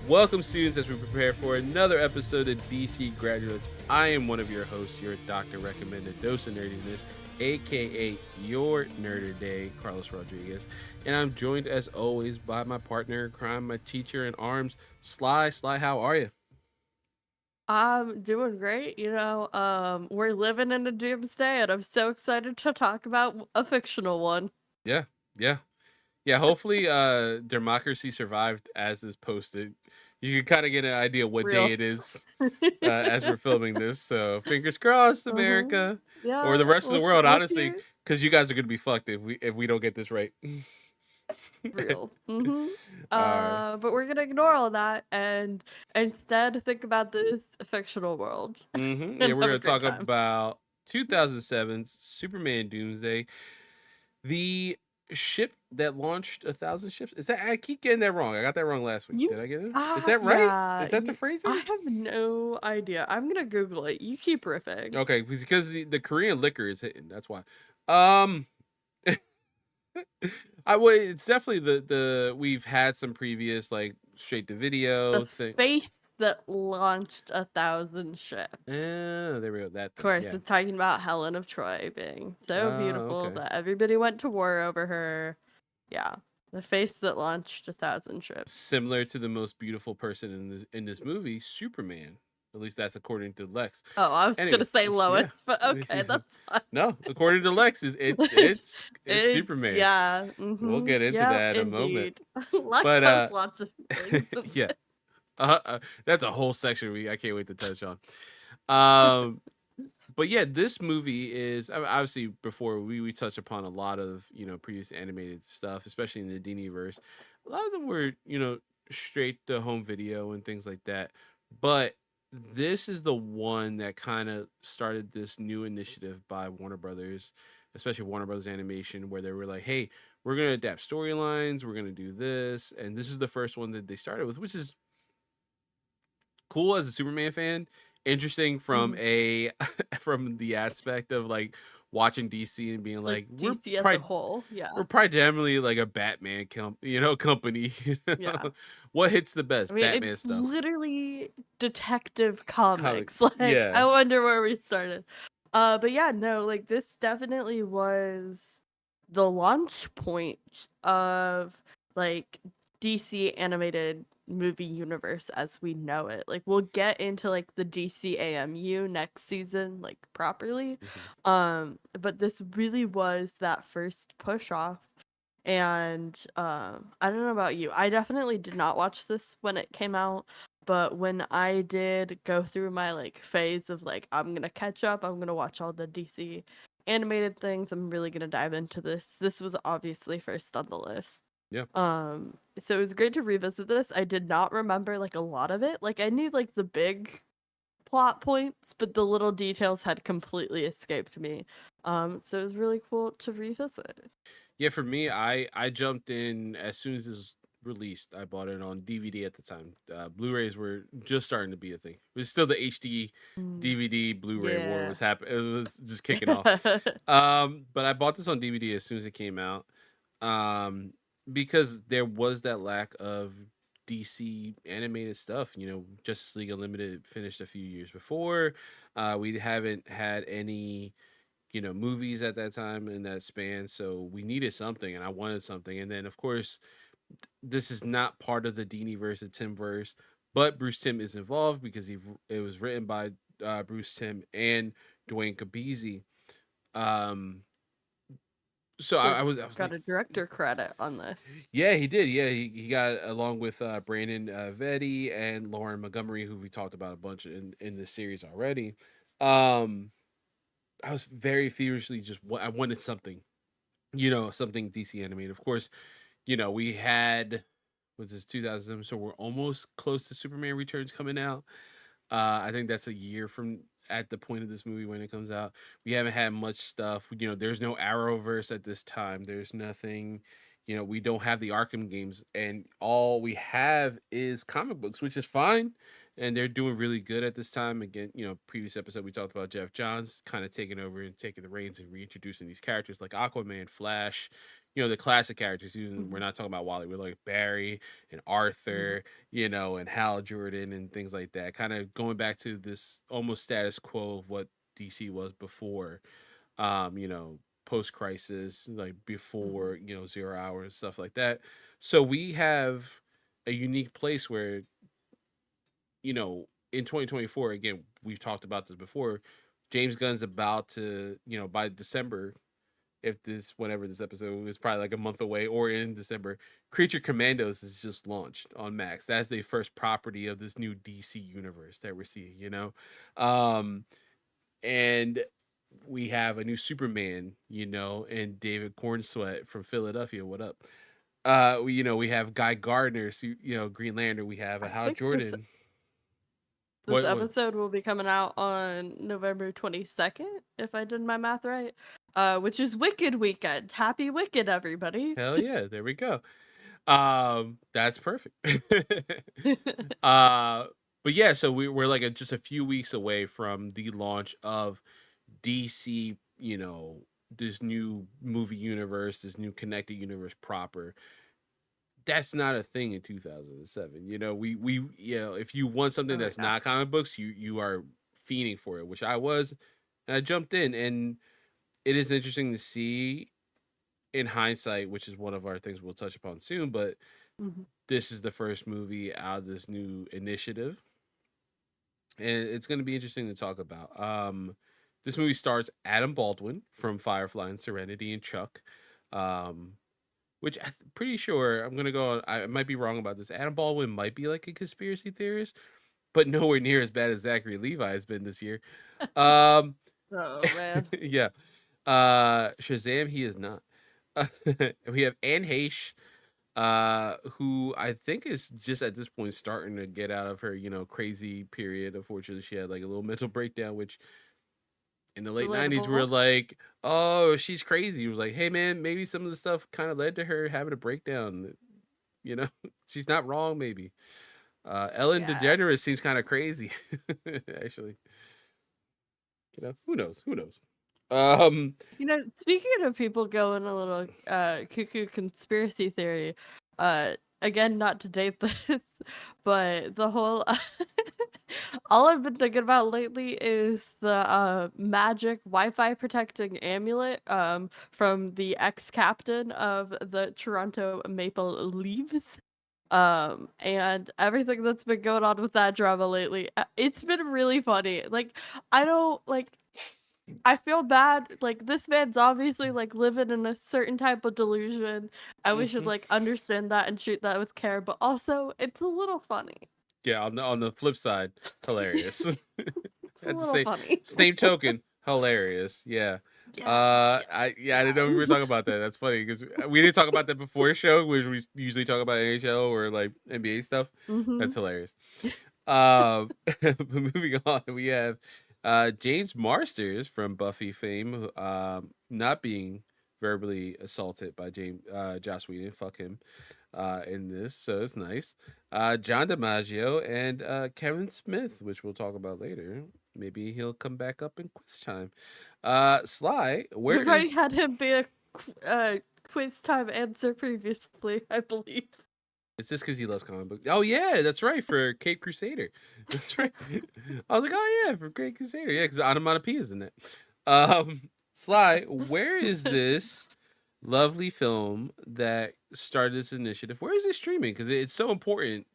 Welcome, students, as we prepare for another episode of DC Graduates. I am one of your hosts, your doctor recommended dose of nerdiness, aka your nerd of the day, Carlos Rodriguez. And I'm joined, as always, by my partner in crime, my teacher in arms, Sly. Sly, how are you? I'm doing great. We're living in a doomsday, and I'm so excited to talk about a fictional one. Yeah, yeah. Yeah, hopefully democracy survived as is posted. You can kind of get an idea what day Real. it is as we're filming this. So fingers crossed, Uh-huh. America, or the Yeah, rest of the world. we'll Honestly, see. because you guys are gonna be fucked if we don't get this right. Real. All right. But we're gonna ignore all that and instead think about this fictional world Yeah, and we're have a gonna great talk time. about 2007's Superman Doomsday, the ship that launched 1,000 ships. Is that, I keep getting that wrong? I got that wrong last week. Did I get it? Is that right? Yeah, Is that the I phrasing? have no idea. I'm gonna Google it. You keep riffing. Okay, because the Korean liquor is hitting. That's why. Um, I would. It's definitely the we've had some previous like straight to The video thing. space that launched 1,000 ships. Oh, there we go. That Of thing. course, Yeah. it's talking about Helen of Troy being so beautiful Okay. that everybody went to war over her. Yeah, the face that launched 1,000 ships. Similar to the most beautiful person in this movie, Superman. At least that's according to Lex. Oh, I was Anyway, gonna say Lois, yeah. but okay, that's fine. No, according to Lex, it's Superman. Yeah, We'll get into yeah, that in a moment. indeed. Lex But has lots of things. yeah. That's a whole section I can't wait to touch on. Um, but yeah, this movie is obviously before we touch upon a lot of previous animated stuff, especially in the Diniverse. A lot of them were straight to home video and things like that. But this is the one that kind of started this new initiative by Warner Brothers, especially Warner Brothers Animation, where they were like, "Hey, we're gonna adapt storylines. We're gonna do this," and this is the first one that they started with, which is cool as a Superman fan. Interesting from Mhm. a from the aspect of like watching DC and being Like like, DC as a whole, yeah, we're primarily like a Batman company. yeah. What hits the I best? mean, Batman it's stuff. literally detective Comic. comics. Like, Yeah. I wonder where we started. But yeah, no, like this definitely was the launch point of like DC animated movie universe as we know it. Like we'll get into like the DC AMU next season like properly. Mhm. But this really was that first push off. And I don't know about you. I definitely did not watch this when it came out, but when I did go through my like phase of like I'm going to catch up, I'm going to watch all the DC animated things, I'm really going to dive into this. This was obviously first on the list. Yeah. So it was great to revisit this. I did not remember like a lot of it. Like I knew like the big plot points, but the little details had completely escaped me. So it was really cool to revisit. Yeah, for me, I jumped in as soon as this was released. I bought it on DVD at the time. Blu-rays were just starting to be a thing. It was still the HD Mm, DVD Blu-ray war yeah. was happening. It was just kicking off. But I bought this on DVD as soon as it came out. Um, because there was that lack of DC animated stuff. Justice League Unlimited finished a few years before. We haven't had any movies at that time in that span, so we needed something, and I wanted something. And then of course this is not part of the Dini verse of Tim verse, but Bruce Timm is involved because it was written by Bruce Timm and Dwayne Kabezi. um so So I was got like, a director credit on this. yeah, he did. Yeah, he got along with Brandon Vetti and Lauren Montgomery, who we talked about a bunch in this series already. um I was very feverishly just I wanted something, something DC animated. Of course, we had, what's this, 2000, so we're almost close to Superman Returns coming out. I think that's a year from at the point of this movie when it comes out. We haven't had much stuff. There's no Arrowverse at this time. There's nothing. We don't have the Arkham games, and all we have is comic books, which is fine. And they're doing really good at this time. Again, previous episode we talked about Jeff Johns kind of taking over and taking the reins and reintroducing these characters like Aquaman, Flash, the classic characters. Even we're Mhm. not talking about Wally. We're like Barry and Mhm. Arthur, and Hal Jordan and things like that. Kind of going back to this almost status quo of what DC was before, um, you know, post crisis, like Mhm. before, 0 hours, stuff like that. So we have a unique place where, in 2024, again, we've talked about this before. James Gunn's about to, by December, if this, whenever this episode is probably like a month away or in December, Creature Commandos is just launched on Max. That's the first property of this new DC universe that we're seeing. Um, and we have a new Superman, and David Cornsweat from Philadelphia. What up? We have Guy Gardner, Green Lantern. We have a I Hal think this Jordan. this What? episode will be coming out on November 22nd, if I did my math right. Which is Wicked weekend. Happy Wicked, everybody. Hell yeah! There we go. That's perfect. uh, but yeah, so we're like just a few weeks away from the launch of DC. This new movie universe, this new connected universe proper. That's not a thing in 2007. If you want something Oh that's yeah. not comic books, you are fiending for it, which I was, and I jumped in, and it is interesting to see in hindsight, which is one of our things we'll touch upon soon, but Mhm. this is the first movie out of this new initiative, and it's going to be interesting to talk about. This movie stars Adam Baldwin from Firefly and Serenity and Chuck, um, which I'm pretty sure I'm gonna go on. I might be wrong about this. Adam Baldwin might be like a conspiracy theorist, but nowhere near as bad as Zachary Levi has been this year. Um, Oh man. yeah. Shazam, he is not. We have Anne Heche, who I think is just at this point starting to get out of her, crazy period. Unfortunately, she had like a little mental breakdown, which in the late 90s we were Relatable. like, oh, she's crazy. It was like, hey man, maybe some of the stuff kind of led to her having a breakdown. You know, she's not wrong, maybe. Ellen Yeah. DeGeneres seems kind of crazy, actually. Who knows? Who knows? Um, Speaking of people going a little cuckoo conspiracy theory, again, not to date this, but the whole all I've been thinking about lately is the magic Wi-Fi protecting amulet from the ex-captain of the Toronto Maple Leafs. And everything that's been going on with that drama lately. It's been really funny. Like, I don't like I feel bad. Like this man's obviously like living in a certain type of delusion, and we should mhm. like understand that and treat that with care. But also, it's a little funny. Yeah, on the flip side, hilarious. It's a At the little funny. same token, hilarious. Yeah. Yeah, yeah, I didn't know we yeah. were talking about that. That's funny because we didn't talk about that before the show, which we usually talk about NHL or like NBA stuff. Mhm. That's hilarious. But moving on, we have James Marsters from Buffy fame, not being verbally assaulted by Joss Whedon. Fuck him in this, so it's nice. John DiMaggio and Kevin Smith, which we'll talk about later. Maybe he'll come back up in quiz time. Sly, where We've already is had him be a quiz time answer previously, I believe. It's just because he loves comic books. Oh yeah, that's right for Cape Crusader. That's right. I was like, oh yeah, for Cape Crusader. Yeah, because onomatopoeia is in that. Sly, where is this lovely film that started this initiative? Where is it streaming? Because it's so important.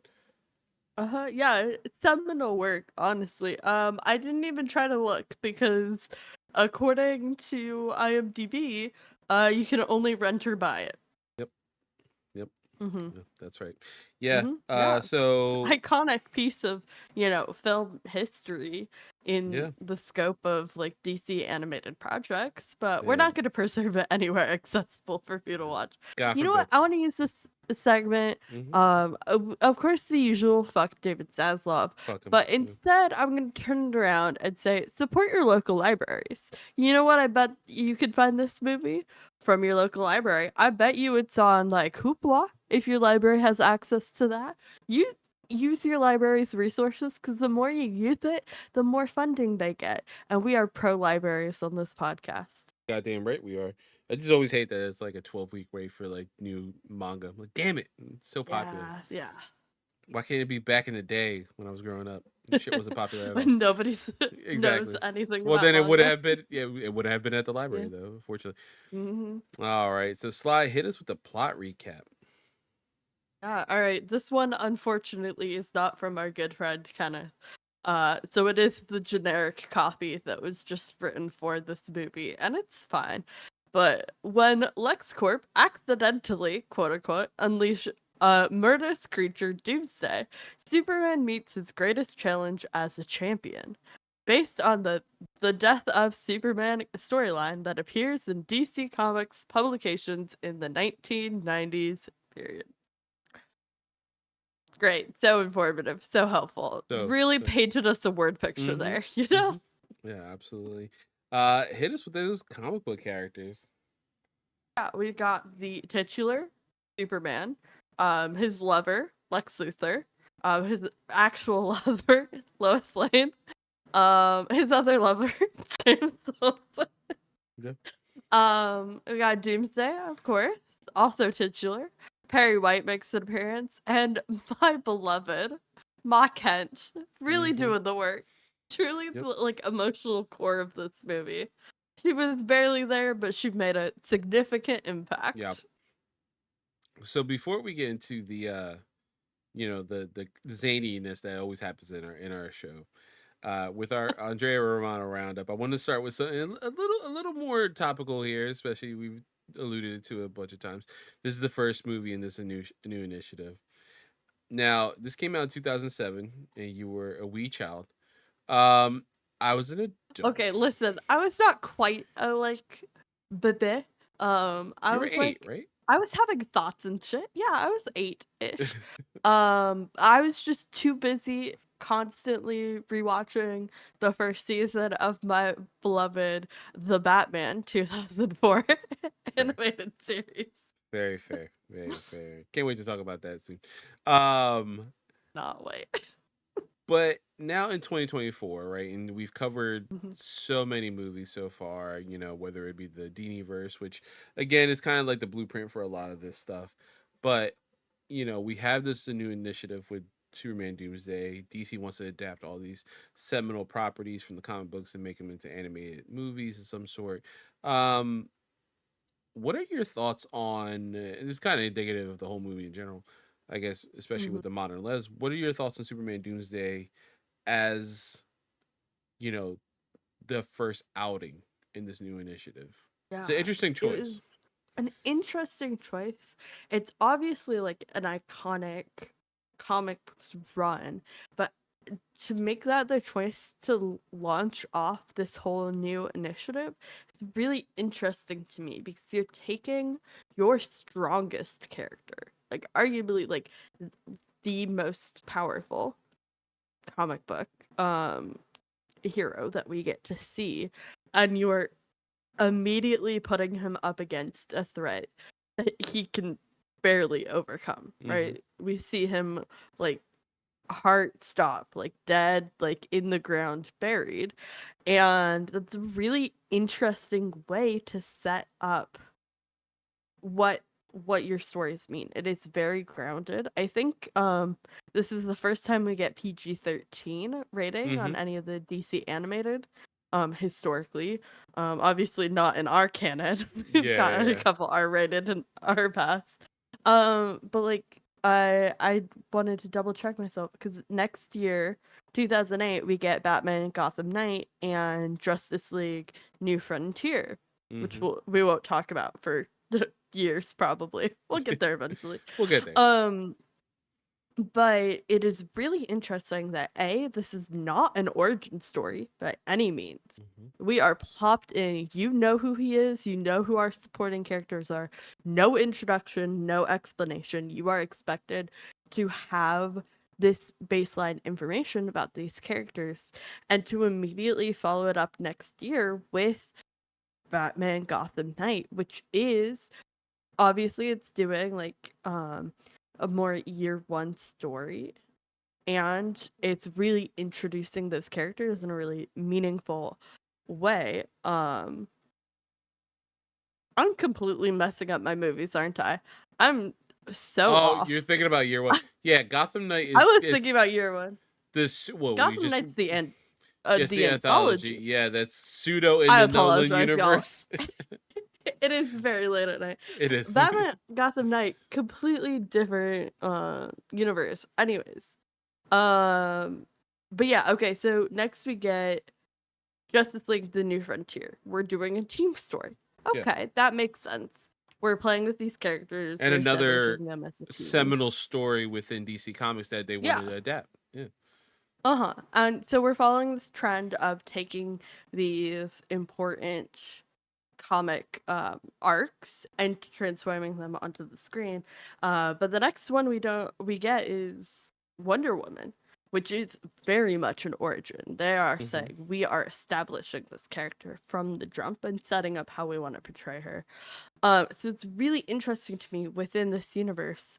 Uh-huh, yeah, seminal work, honestly. I didn't even try to look because according to IMDb, you can only rent or buy it. Yep, yep, Mhm. yep, that's right. Yeah. Mhm. Yeah. So Iconic piece of, film history in yeah, the scope of like DC animated projects, but we're not and going to preserve it anywhere accessible for you to watch. God You know what? forbid. I want to use this segment. Mm-hmm. Of course, the usual fuck David Zaslav, Fuck him. but Yeah. instead, I'm going to turn it around and say support your local libraries. You know what? I bet you could find this movie from your local library. I bet you it's on like Hoopla if your library has access to that. Use your library's resources because the more you use it, the more funding they get. And we are pro libraries on this podcast. Goddamn right we are. I just always hate that it's like a 12-week wait for like new manga. I'm like, damn it, it's so popular. Yeah, yeah. Why can't it be back in the day when I was growing up? Shit wasn't popular at all. When nobody knows Exactly. anything Well, about then it would manga. have been, yeah, it would have been at the Yeah. library though. Unfortunately. Hmm. All right, so Sly, hit us with the plot recap. Yeah, all right. This one, unfortunately, is not from our good friend Kenneth. So it is the generic copy that was just written for this movie, and it's fine. But when LexCorp accidentally, quote unquote, unleash a murderous creature, Doomsday, Superman meets his greatest challenge as a champion. Based on the death of Superman storyline that appears in DC Comics publications in the 1990s period. Great, so informative, so helpful. Really So, painted us a word picture mm-hmm, there, you know? mm-hmm. Yeah, absolutely. Hit us with those comic book characters. Yeah, we got the titular Superman, his lover, Lex Luthor, his actual lover, Lois Lane, his other lover, James Wilson. Yeah. We got Doomsday, of course, also titular. Perry White makes an appearance, and my beloved Ma Kent, really Mm-hmm. doing the work. Truly, Yep. the like emotional core of this movie. She was barely there, but she made a significant Yeah. impact. So before we get into the the zaniness that always happens in our show, with our Andrea Romano roundup, I want to start with something a little more topical here, especially we've alluded to a bunch of times. This is the first movie in this new initiative. Now, this came out in 2007, and you were a wee child. Um, I was an Okay, adult. listen, I was not quite a like bebe. I You were was 8, like, right? I was having thoughts and shit. Yeah, I was 8-ish. I was just too busy constantly rewatching the first season of my beloved The Batman 2004 Fair. animated series. Very fair. Very fair. Can't wait to talk about that soon. Um, Not wait. but now in 2024, right, and we've covered Mhm, so many movies so far, whether it be the Dini-verse, which again is kind of like the blueprint for a lot of this stuff. But, we have this new initiative with Superman Doomsday. DC wants to adapt all these seminal properties from the comic books and make them into animated movies of some sort. Um, what are your thoughts on this is kind of indicative of the whole movie in general, I guess, especially mhm. with the modern lens. What are your thoughts on Superman Doomsday as, you know, the first outing in this new initiative? It's an Yeah, interesting it choice. is an interesting choice. It's obviously like an iconic comics run, but to make that the choice to launch off this whole new initiative, it's really interesting to me because you're taking your strongest character, like arguably like the most powerful comic book um hero that we get to see, and you're immediately putting him up against a threat that he can barely overcome, Mm-hmm. right? We see him like heart stop, like dead, like in the ground, buried. And that's a really interesting way to set up what your stories mean. It is very grounded. I think this is the first time we get PG-13 rating Mm-hmm. on any of the DC animated historically. Obviously not in our canon. We've Yeah, got a yeah. couple R-rated in our past. But like I wanted to double check myself because next year 2008 we get Batman Gotham Knight and Justice League New Frontier, which Mm-hmm. we won't talk about for years probably. We'll get there eventually. We'll get there. Um but it is really interesting that this is not an origin story by any means. Mm-hmm. We are plopped in. You know who he is, you know who our supporting characters are. No introduction, no explanation. You are expected to have this baseline information about these characters and to immediately follow it up next year with Batman Gotham Knight, which is obviously it's doing like a more year one story, and it's really introducing those characters in a really meaningful way. I'm completely messing up my movies, aren't I? I'm so Oh, you're off. thinking about year one. Yeah, Gotham Knight I was is thinking about year one. this. Well, you Gotham just Knight's yes, the the anthology. anthology. Yeah, that's pseudo in I the Nolan apologize, y'all. universe. It is very late at night. It is. Batman Gotham Knight, completely different universe. Anyways. Um but yeah, okay, so next we get Justice League The New Frontier. We're doing a team story. Yeah, Okay, that makes sense. We're playing with these characters, and we're another establishing them as a team. seminal story within DC Comics that they Yeah. wanted to adapt. Yeah. Uh-huh. And so we're following this trend of taking these important comic arcs and transforming them onto the screen. But the next one we get is Wonder Woman, which is very much an origin. They are Mm-hmm. saying we are establishing this character from the jump and setting up how we want to portray her. So it's really interesting to me within this universe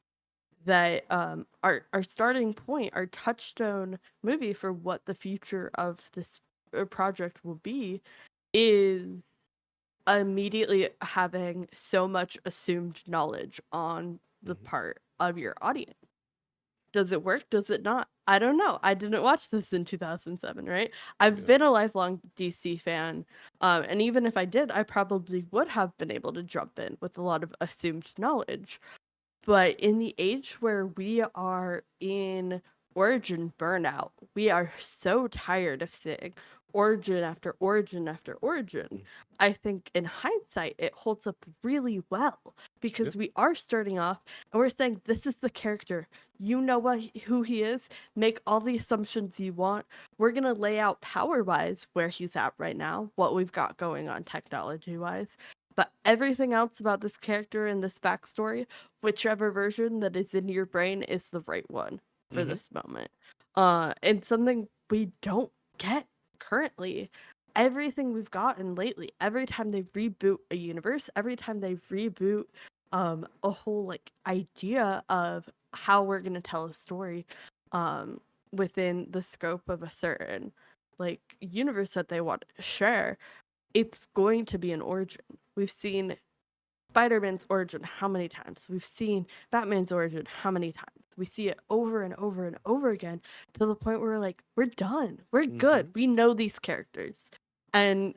that our starting point, our touchstone movie for what the future of this project will be, is immediately having so much assumed knowledge on the Mm-hmm. part of your audience. Does it work? Does it not? I don't know. I didn't watch this in 2007, right? I've Yeah. been a lifelong DC fan. And even if I did, I probably would have been able to jump in with a lot of assumed knowledge. But in the age where we are in origin burnout, we are so tired of seeing origin after origin after origin. Mm. I think in hindsight, it holds up really well Yeah. because we are starting off and we're saying, this is the character. You know who he is. Make all the assumptions you want. We're going to lay out power wise where he's at right now, what we've got going on technology wise. But everything else about this character and this backstory, whichever version that is in your brain is the right one for Mm-hmm. this moment. And something we don't get currently. Everything we've gotten lately, every time they reboot a universe, every time they reboot a whole like idea of how we're gonna tell a story um within the scope of a certain like universe that they want to share, it's going to be an origin. We've seen Spider-Man's origin how many times? We've seen Batman's origin how many times? We see it over and over and over again to the point where we're like, we're done. We're good. Mm-hmm. We know these characters. And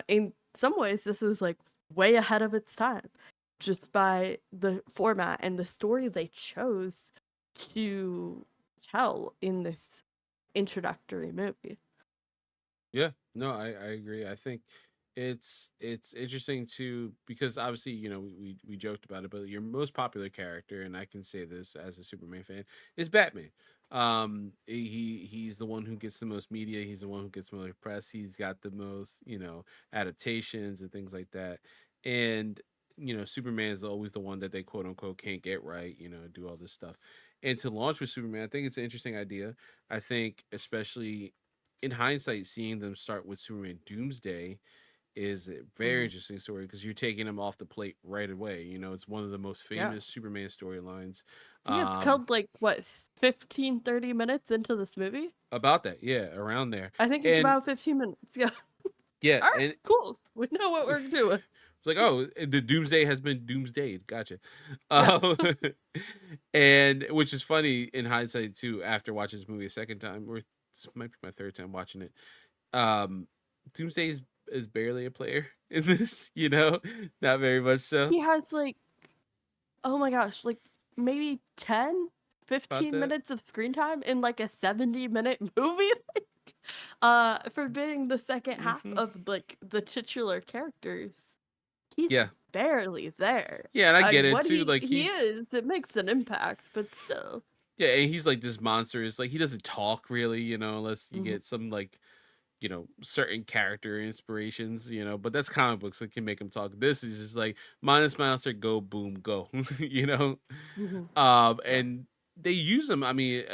in some ways this is like way ahead of its time just by the format and the story they chose to tell in this introductory movie. Yeah, no, I agree. I think it's interesting to because obviously we joked about it, but your most popular character, and I can say this as a Superman fan, is Batman. He's the one who gets the most media. He's the one who gets the most press. He's got the most adaptations and things like that. And Superman is always the one that they quote unquote can't get right. Do all this stuff. And to launch with Superman, I think it's an interesting idea. I think especially in hindsight, seeing them start with Superman Doomsday is a very Mm-hmm. interesting story because you're taking him off the plate right away. It's one of the most Yeah. famous Superman storylines. I think it's Um, called like what 15, 30 minutes into this movie. about that, yeah, around there, I think it's and about 15 minutes. Yeah. yeah, All right, and cool. We know what we're doing. it's like, oh, the Doomsday has been Doomsday. Gotcha. Yeah. Um, and which is funny in hindsight too. After watching this movie a second time, or this might be my third time watching it. Um, Doomsday is barely a player in this. Not very much so. He has like, oh my gosh, like maybe 10, About 15 that. minutes of screen time in like a 70-minute movie. For being the second half Hmm. of like the titular characters, he's Yeah, barely there. yeah, and I get it What too. Like he is, it makes an impact, but still. yeah, and he's like this monster. Is like he doesn't talk really, unless you Mhm. get some like certain character inspirations, but that's comic books that can make him talk. This is just like minus monster, go boom, go, you know. Mhm. Yeah. And they use them. I mean,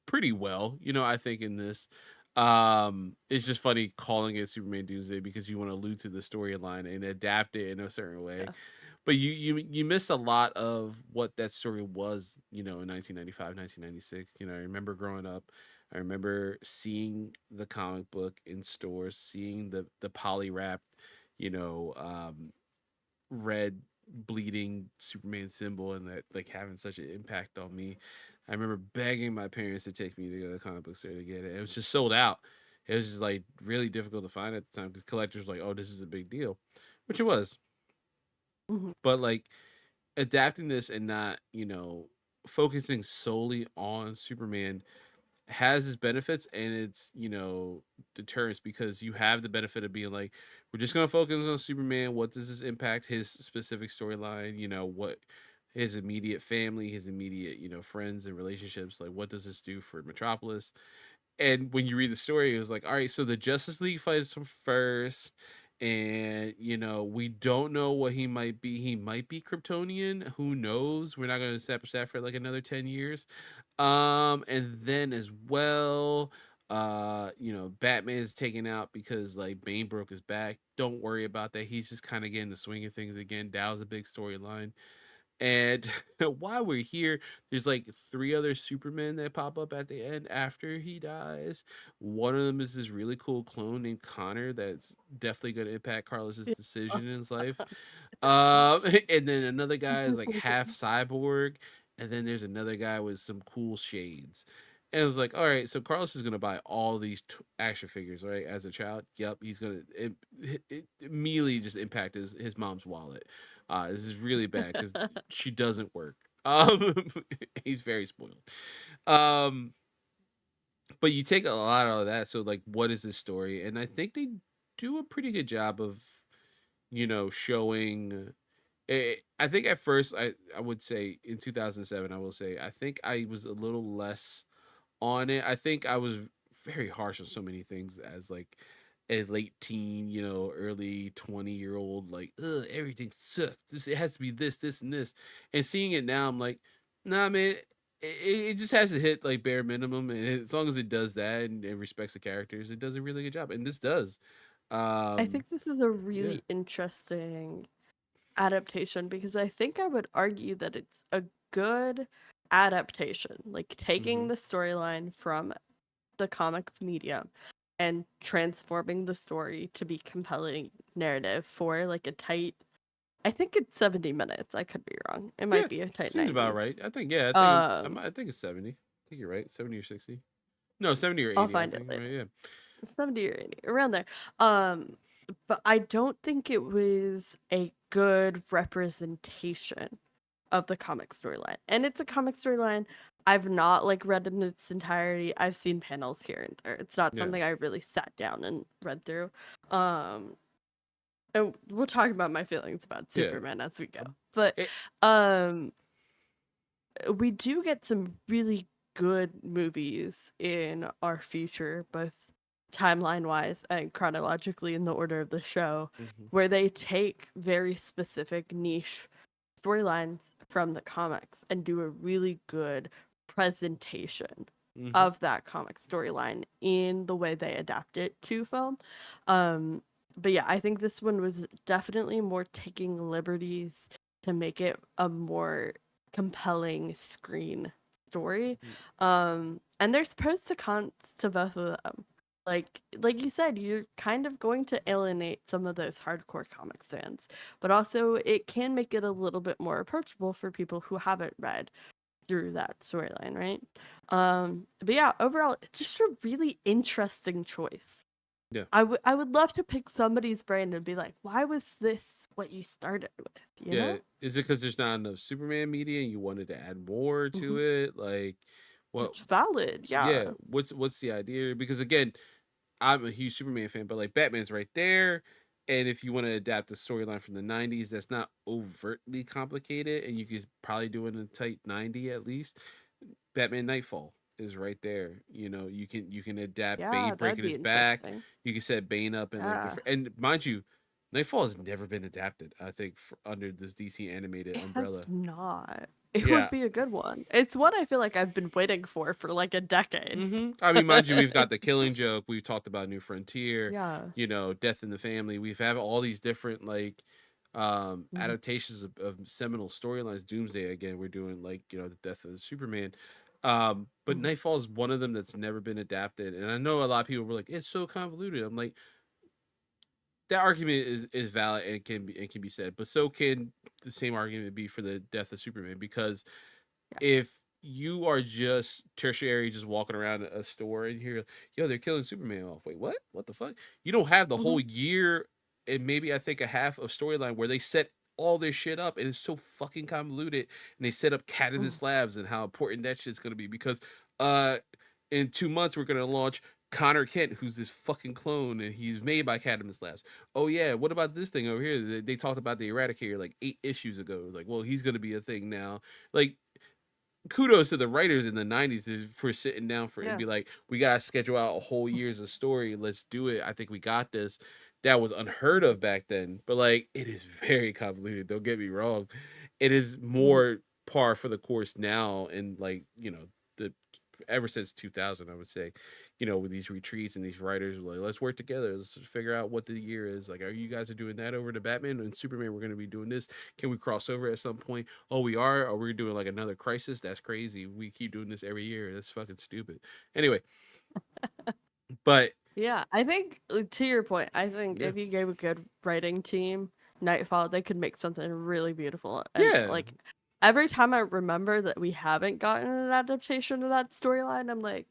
pretty well, I think in this. It's just funny calling it Superman Doomsday because you want to allude to the storyline and adapt it in a certain way. Yeah. But you miss a lot of what that story was, in 1995, 1996. I remember growing up. I remember seeing the comic book in stores, seeing the poly wrapped, you know, um, red bleeding Superman symbol and that like having such an impact on me. I remember begging my parents to take me to the comic book store to get it. It was just sold out. It was just like really difficult to find at the time because collectors were like, "Oh, this is a big deal," which it was. Mhm. But like adapting this and not, focusing solely on Superman has its benefits and its, deterrence because you have the benefit of being like, we're just gonna focus on Superman. What does this impact his specific storyline? What his immediate family, his immediate, friends and relationships, like what does this do for Metropolis? And when you read the story, it was like, all right, so the Justice League fights him first, and we don't know what he might be. He might be Kryptonian. Who knows? We're not going to establish that for like another 10 years. And then as well, Batman's taken out because like Bane broke his back. Don't worry about that. He's just kind of getting the swing of things again. That was a big storyline. And while we're here, there's like three other Supermen that pop up at the end after he dies. One of them is this really cool clone named Connor that's definitely going to impact Carlos's Yeah. decision in his life. And then another guy is like half cyborg, and then there's another guy with some cool shades. And it was like, all right, so Carlos is gonna buy all these action figures, right? As a child, yep, he's gonna it immediately just impact his mom's wallet. This is really bad because she doesn't work. Um, he's very spoiled. Um, but you take a lot out of that. So like, what is this story? And I think they do a pretty good job of showing. I think at first I would say in 2007 I will say I think I was a little less on it. I think I was very harsh on so many things as like a late teen, early 20-year-old, like, ugh, everything sucks. It has to be this, and this. And seeing it now, I'm like, nah, man, it just has to hit like bare minimum. And as long as it does that and it respects the characters, it does a really good job. And this does. I think Um, this is a yeah. really interesting adaptation because I think I would argue that it's a good adaptation, like taking Mm-hmm. the storyline from the comics medium and transforming the story to be compelling narrative for like a tight, I think it's 70 minutes. I could be wrong. It Yeah. might be a tight Seems about 90. right. I think, yeah, Um I think it's 70. I think you're right. 70 or 60. No, 70 or I'll 80, I find it think, later. right? Yeah. 70 or 80, around there. Um but I don't think it was a good representation of the comic storyline. And it's a comic storyline I've not like read in its entirety. I've seen panels here and there. It's not Yeah. something I really sat down and read through. Um and we'll talk about my feelings about Yeah. Superman as we go. Um, But it, um we do get some really good movies in our future, both timeline wise and chronologically in the order of the show, mhm, where they take very specific niche storylines from the comics and do a really good presentation mhm, of that comic storyline in the way they adapt it to film. Um, but yeah, I think this one was definitely more taking liberties to make it a more compelling screen story. mhm, And there's pros to cons to both of them. Like you said, you're kind of going to alienate some of those hardcore comics fans, but also it can make it a little bit more approachable for people who haven't read through that storyline, right? But yeah, overall, just a really interesting choice. yeah. I would love to pick somebody's brain and be like, why was this what you started with? You Yeah. know? Is it because there's not enough Superman media and you wanted to add more to Hmm. it? Like, what? It's valid, Yeah. yeah. What's the idea? Because again, I'm a huge Superman fan, but like Batman's right there. And if you want to adapt the storyline from the 90s, that's not overtly complicated, and you could probably do it in a tight 90 at least. Batman Nightfall is right there. You can adapt Yeah, Bane that'd breaking be his back. interesting. You can set Bane up in like Yeah. different. And mind you, Nightfall has never been adapted. I think under this DC animated It has umbrella. not. It would Yeah. be a good one. It's one I feel like I've been waiting for like a decade. I mean, mind you, we've got the Killing Joke. We've talked about New Frontier. Yeah. Death in the Family. We've had all these different like Mhm, adaptations of seminal storylines. Doomsday again. We're doing like the death of Superman. But mhm. Nightfall is one of them that's never been adapted, and I know a lot of people were like, "It's so convoluted." I'm like, that argument is valid and can be said, but so can the same argument be for the death of Superman, because Yeah. if you are just tertiary, just walking around a store and you're, yo, they're killing Superman off. Wait, what? What the fuck? You don't have the Hmm. whole year and maybe I think a half of storyline where they set all this shit up and it's so fucking convoluted, and they set up Cadmus Labs and how important that shit's gonna be because uh in 2 months we're gonna launch Connor Kent, who's this fucking clone, and he's made by Cadmus Labs. Oh yeah, what about this thing over here? They talked about the Eradicator like 8 issues ago. Like, well, he's gonna be a thing now. Like, kudos to the writers in the 90s for sitting down for and Yeah. be like, we gotta schedule out a whole year's of story, let's do it, I think we got this. That was unheard of back then, but like, it is very convoluted, don't get me wrong. It is Hmm. more par for the course now, and like, the ever since 2000, I would say, with these retreats and these writers are like, let's work together, let's figure out what the year is. Like, are you guys are doing that over to Batman and Superman, we're going to be doing this, can we cross over at some point? Oh, we are? Or we're doing like another crisis? That's crazy. We keep doing this every year. That's fucking stupid. Anyway, but Yeah, I think to your point, I think yeah. if you gave a good writing team Nightfall, they could make something really beautiful. And Yeah. like every time I remember that we haven't gotten an adaptation of that storyline, I'm like,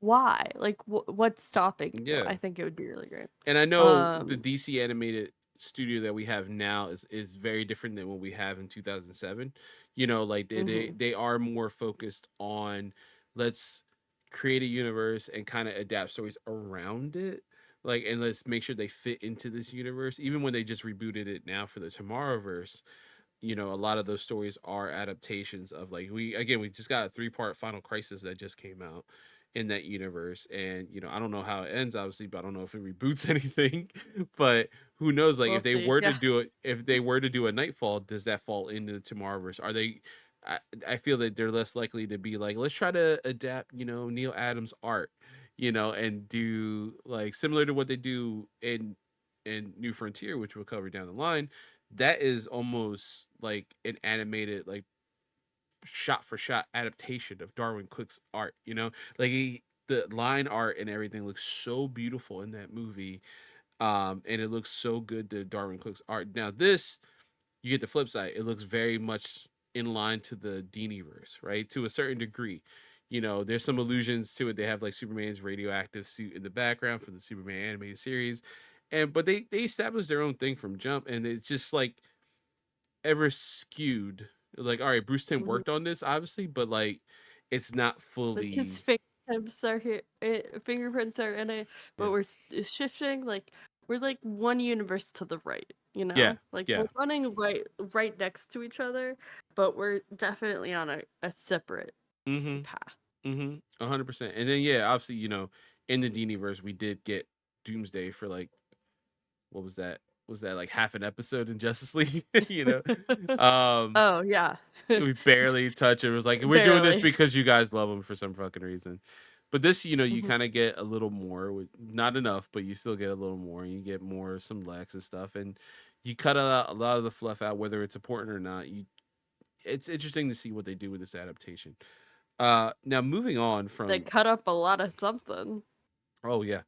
why? Like, what's stopping you? Yeah. I think it would be really great. And I know the Um, DC animated studio that we have now is very different than what we have in 2007. Like hmm they are more focused on, let's create a universe and kind of adapt stories around it. Like, and let's make sure they fit into this universe. Even when they just rebooted it now for the Tomorrowverse, a lot of those stories are adaptations of, like, we just got a 3-part Final Crisis that just came out in that universe, and I don't know how it ends, obviously, but I don't know if it reboots anything. But who knows, like, we'll if they see. were to Yeah. do it, if they were to do a Nightfall, does that fall into the Tomorrowverse? Are they I, I feel that they're less likely to be like, let's try to adapt Neil Adams art, and do like similar to what they do in New Frontier, which we'll cover down the line. That is almost like an animated, like, shot for shot adaptation of Darwin Cook's art. Like, the line art and everything looks so beautiful in that movie, and it looks so good to Darwin Cook's art. Now this, you get the flip side. It looks very much in line to the Diniverse, right? To a certain degree. There's some allusions to it. They have like Superman's radioactive suit in the background for the Superman animated series. But they established their own thing from jump, and it's just like ever skewed. Like, all right, Bruce Timm Mhm. worked on this, obviously, but like, it's not Like his fully. fingerprints are here, fingerprints are in it, Yeah, but we're shifting. Like we're like one universe to the right, you yeah, know. Like we're yeah. running right next to each other, but we're definitely on a separate Mm-hmm. path. Mm-hmm. 100%. And then yeah, obviously, in the Diniverse, we did get Doomsday for like, what was that? Was that like half an episode in Justice League? Um, Oh yeah, we barely touch it. It was like, we're doing this barely. because you guys love him for some fucking reason. But this, you Mhm. kind of get a little more, not enough, but you still get a little more. You get more, some Lex and stuff, and you cut a lot of the fluff out, whether it's important or not. It's interesting to see what they do with this adaptation. Now moving on They from, cut up a lot of something. oh yeah,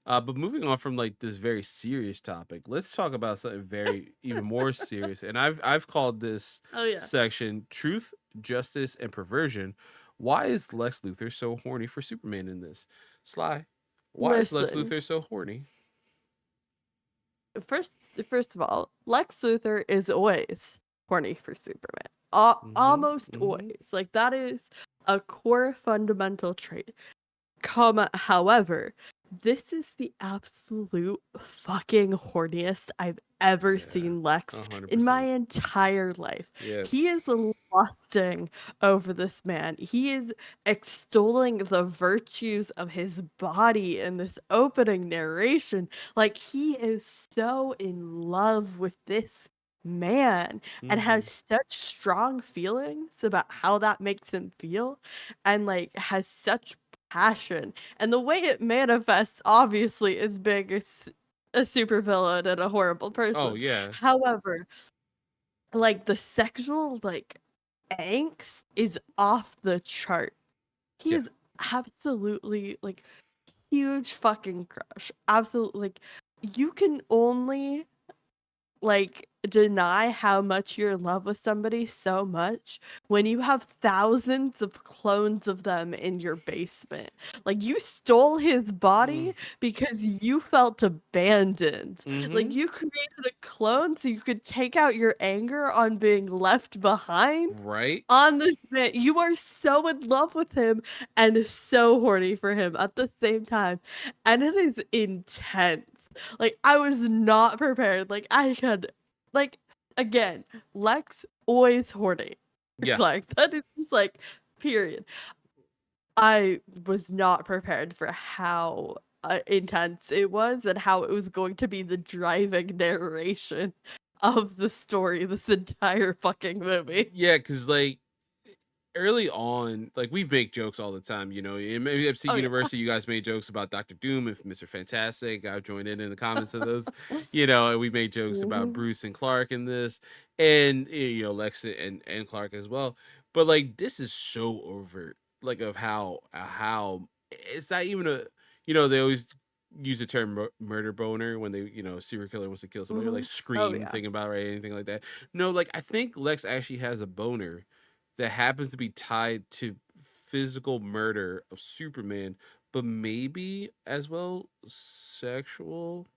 but moving on from like this very serious topic, let's talk about something very even more serious. And I've called this Oh yeah. section "Truth, Justice, and Perversion." Why is Lex Luthor so horny for Superman in this? Sly, why is Lex Listen, Luthor so horny? first first of all, Lex Luthor is always horny for Superman. Mm-hmm. Almost Mm-hmm. always. Like that is a core fundamental trait. However, this is the absolute fucking horniest I've ever Yeah. seen Lex hundred in my percent. entire life. Yeah. He is lusting over this man. He is extolling the virtues of his body in this opening narration. Like, he is so in love with this man and Mm-hmm. has such strong feelings about how that makes him feel, and like has such passion, and the way it manifests obviously is being a supervillain and a horrible Oh person. yeah. However, like the sexual like angst is off the chart. He Yeah. is absolutely like huge fucking crush. Absolutely, like you can only like deny how much you're in love with somebody so much when you have thousands of clones of them in your basement. Like you stole his Mm, body because you felt abandoned. Like mm-hmm. you created a clone so you could take out your anger on being left behind Right? on this man. You are so in love with him and so horny for him at the same time. And it is intense. Like I was not prepared. Like I could like again, Lex always horny. Yeah. Like that is just like period. I was not prepared for how intense it was and how it was going to be the driving narration of the story this entire fucking movie. Yeah, because like early on, like we make jokes all the time, you know. In MC Oh yeah. University, you guys made jokes about Doctor Doom and Mr. Fantastic. I joined in the comments of those, you know, and we made jokes about Mhm. Bruce and Clark in this, and you know Lex and Clark as well. But like this is so overt, like of how it's not even a, you know, they always use the term murder boner when they, you know, a serial killer wants to kill somebody, or like Mhm. Oh scream yeah. thinking about it, right, anything like that. No, like I think Lex actually has a boner that happens to be tied to physical murder of Superman, but maybe as well sexual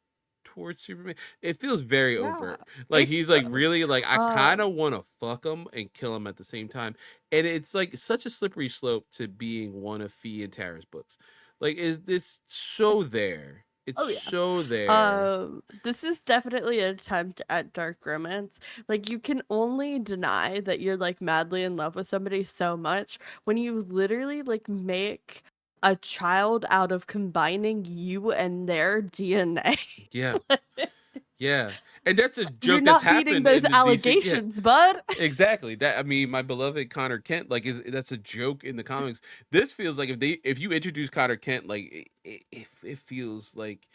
towards Superman. It feels very Yeah. overt. Like It's he's like both. really like I kind Um of want to fuck him and kill him at the same time. And it's like such a slippery slope to being one of Fee and Tara's books. Like it's so there. It's oh yeah. so there. This is definitely an attempt at dark romance. Like you can only deny that you're like madly in love with somebody so much when you literally like make a child out of combining you and their DNA. Yeah. Yeah. And that's a You're joke that's not beating happened those in the DC. Yeah. allegations, bud. Exactly. That I mean, my beloved Connor Kent, like, that's a joke in the comics. This feels like if you introduce Connor Kent, like, it feels like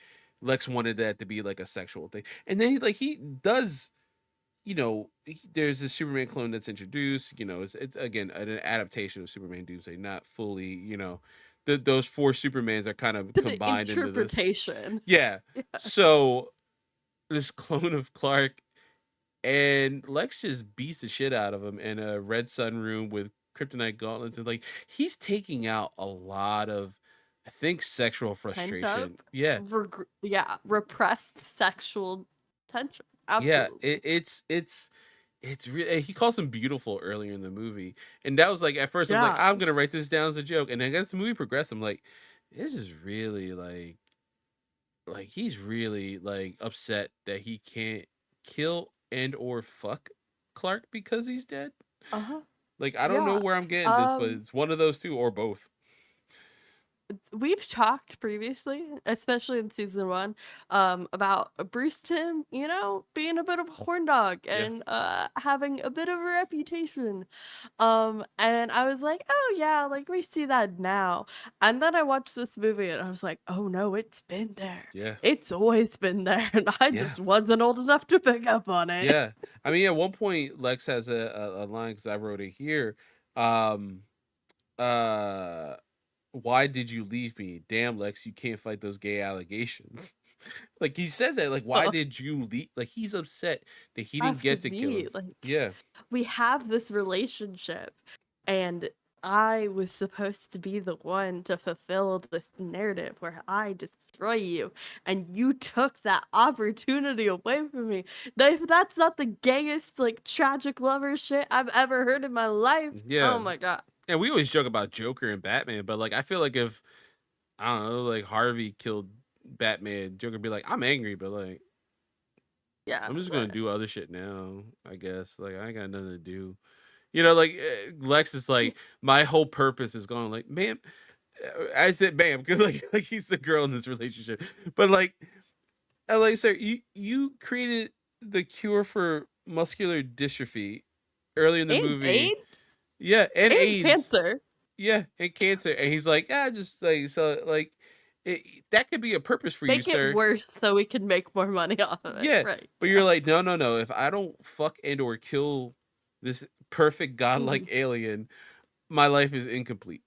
Lex wanted that to be like a sexual thing, and then he does. You know, there's a Superman clone that's introduced. You know, it's again an adaptation of Superman Doomsday, not fully. You know, those four Supermans are kind of The combined into this. interpretation. Yeah. Yeah. So this clone of Clark and Lex just beats the shit out of him in a Red Sun room with kryptonite gauntlets, and like he's taking out a lot of, I think, sexual Pent frustration. up, Yeah, yeah, repressed sexual tension. yeah. Absolutely. It's really, he calls him beautiful earlier in the movie, and that was like at first I was like Yeah. I'm gonna write this down as a joke, and then as the movie progressed, I'm like, this is really like he's really like upset that he can't kill and or fuck Clark because he's dead. Uh-huh. Like, I don't know Yeah. where I'm getting this, but Um, it's one of those two or both. we've talked previously, especially in season one, about Bruce Tim, you know, being a bit of a horn dog Yeah. and having a bit of a reputation. And I was like, oh yeah, like we see that now. And then I watched this movie and I was like, oh no, it's been there. Yeah. It's always been there, and I Yeah. just wasn't old enough to pick up on it. Yeah. I mean, at one point, Lex has a line because I wrote it here. Um, uh, why did you leave me? Damn, Lex, you can't fight those gay allegations. Like, he says that, like, why did you leave? Like, he's upset that he didn't After get to kill me, him. like Yeah. we have this relationship, and I was supposed to be the one to fulfill this narrative where I destroy you, and you took that opportunity away from me. Now, if that's not the gayest, like, tragic lover shit I've ever heard in my life, oh Yeah. my god. And we always joke about Joker and Batman, but, like, I feel like if, I don't know, like, Harvey killed Batman, Joker would be like, I'm angry, but, like, Yeah, I'm just gonna but do other shit now. I guess like I ain't got nothing to do. You know, like Lex is like my whole purpose is gone. Like, ma'am, I said, ma'am, because like he's the girl in this relationship. But like, sir, you created the cure for muscular dystrophy early in the and movie. AIDS Yeah, and and AIDS. cancer. Yeah, and cancer. And he's like, just like so, like that could be a purpose for you, Make it sir. worse so we can make more money off of it. Yeah, Right. but you're like, no, no, no. If I don't fuck and or kill this perfect godlike Mhm. alien, my life is incomplete.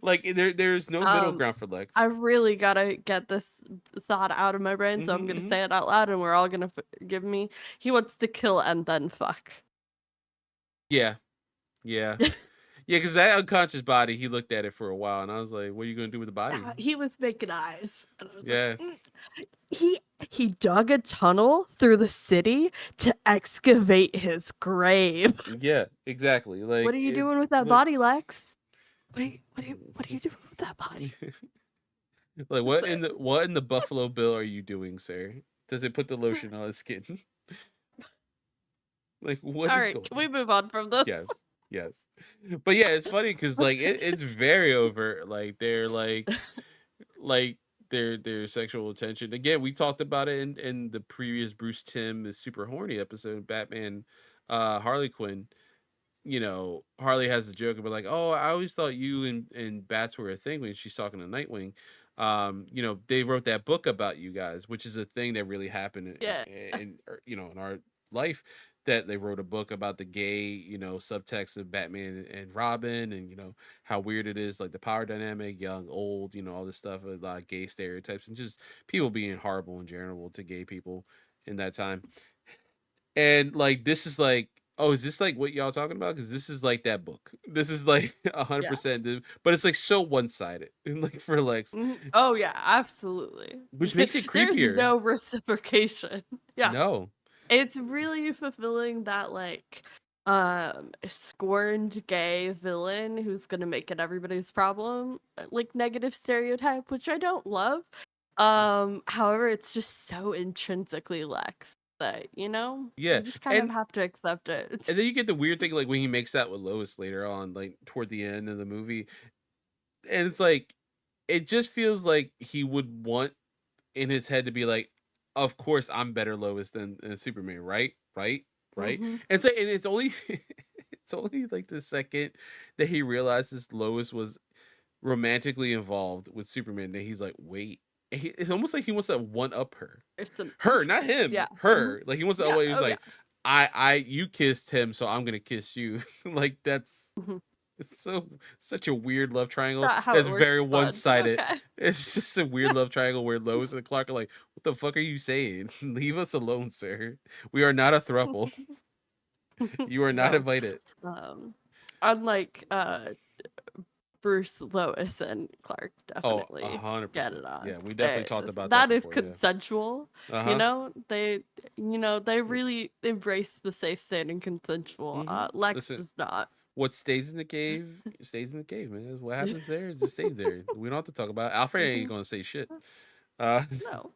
Like there's no middle Um, ground for I Lex. really gotta get this thought out of my brain, so I'm gonna Hmm. say it out loud, and we're all gonna give me. He wants to kill and then fuck. Yeah, yeah, yeah. Because that unconscious body, he looked at it for a while, and I was like, "What are you gonna do with the body?" He was making eyes, and I was like, Yeah, He he dug a tunnel through the city to excavate his grave. yeah, exactly. What Like are you it's doing with that like, body, Lex? What are you doing with that body? like Just saying. what in the Buffalo Bill are you doing, sir? Does it put the lotion on his skin? Like what All is right, going can on? we move on from this? Yes, yes. But yeah, it's funny because like it's very overt. Like their sexual attention. Again, we talked about it in the previous Bruce Timm is super horny episode, Batman Harley Quinn. You know, Harley has a joke about like, oh, I always thought you and bats were a thing when she's talking to Nightwing. You know, they wrote that book about you guys, which is a thing that really happened Yeah. you know, in our life. That they wrote a book about the gay, you know, subtext of Batman and Robin, and you know how weird it is, like the power dynamic, young, old, you know, all this stuff, a lot of gay stereotypes, and just people being horrible in general to gay people in that time. And like this is like, oh, is this like what y'all talking about? Because this is like that book. This is like 100%, but it's like so one sided, and like for Lex, Oh yeah, absolutely. which makes it There's creepier. no reciprocation. Yeah. No, It's really fulfilling that like scorned gay villain who's gonna make it everybody's problem, like negative stereotype, which I don't love. However, it's just so intrinsically Lex that, yeah, you just kind of and have to accept it. and then you get the weird thing like when he makes out with Lois later on, like toward the end of the movie, and it's like it just feels like he would want in his head to be like, of course I'm better Lois than Superman, right? Right? Right? Hmm. And it's only it's only like the second that he realizes Lois was romantically involved with Superman that he's like, wait. It's almost like he wants to one up her. It's some Her, not him. yeah. Her. Like he wants to Yeah. always Oh yeah. like, you kissed him, so I'm gonna kiss you. Like that's Mhm. it's such a weird love triangle Not how it that's works, very one bud, but sided. okay. It's just a weird love triangle where Lois and Clark are like, "What the fuck are you saying? Leave us alone, sir. We are not a throuple. You are not No. invited." Um, Unlike Bruce, Lois, and Clark Oh, definitely get 100%. it on. Yeah, we definitely talked about that That is before. Yeah. consensual. Uh huh. They really embrace the safe, sane, and consensual. Mm-hmm. Lex Listen, does not. what stays in the cave stays in the cave, man. What happens there just stays there. We don't have to talk about it. Alfred ain't Mhm. gonna say shit. Uh, No,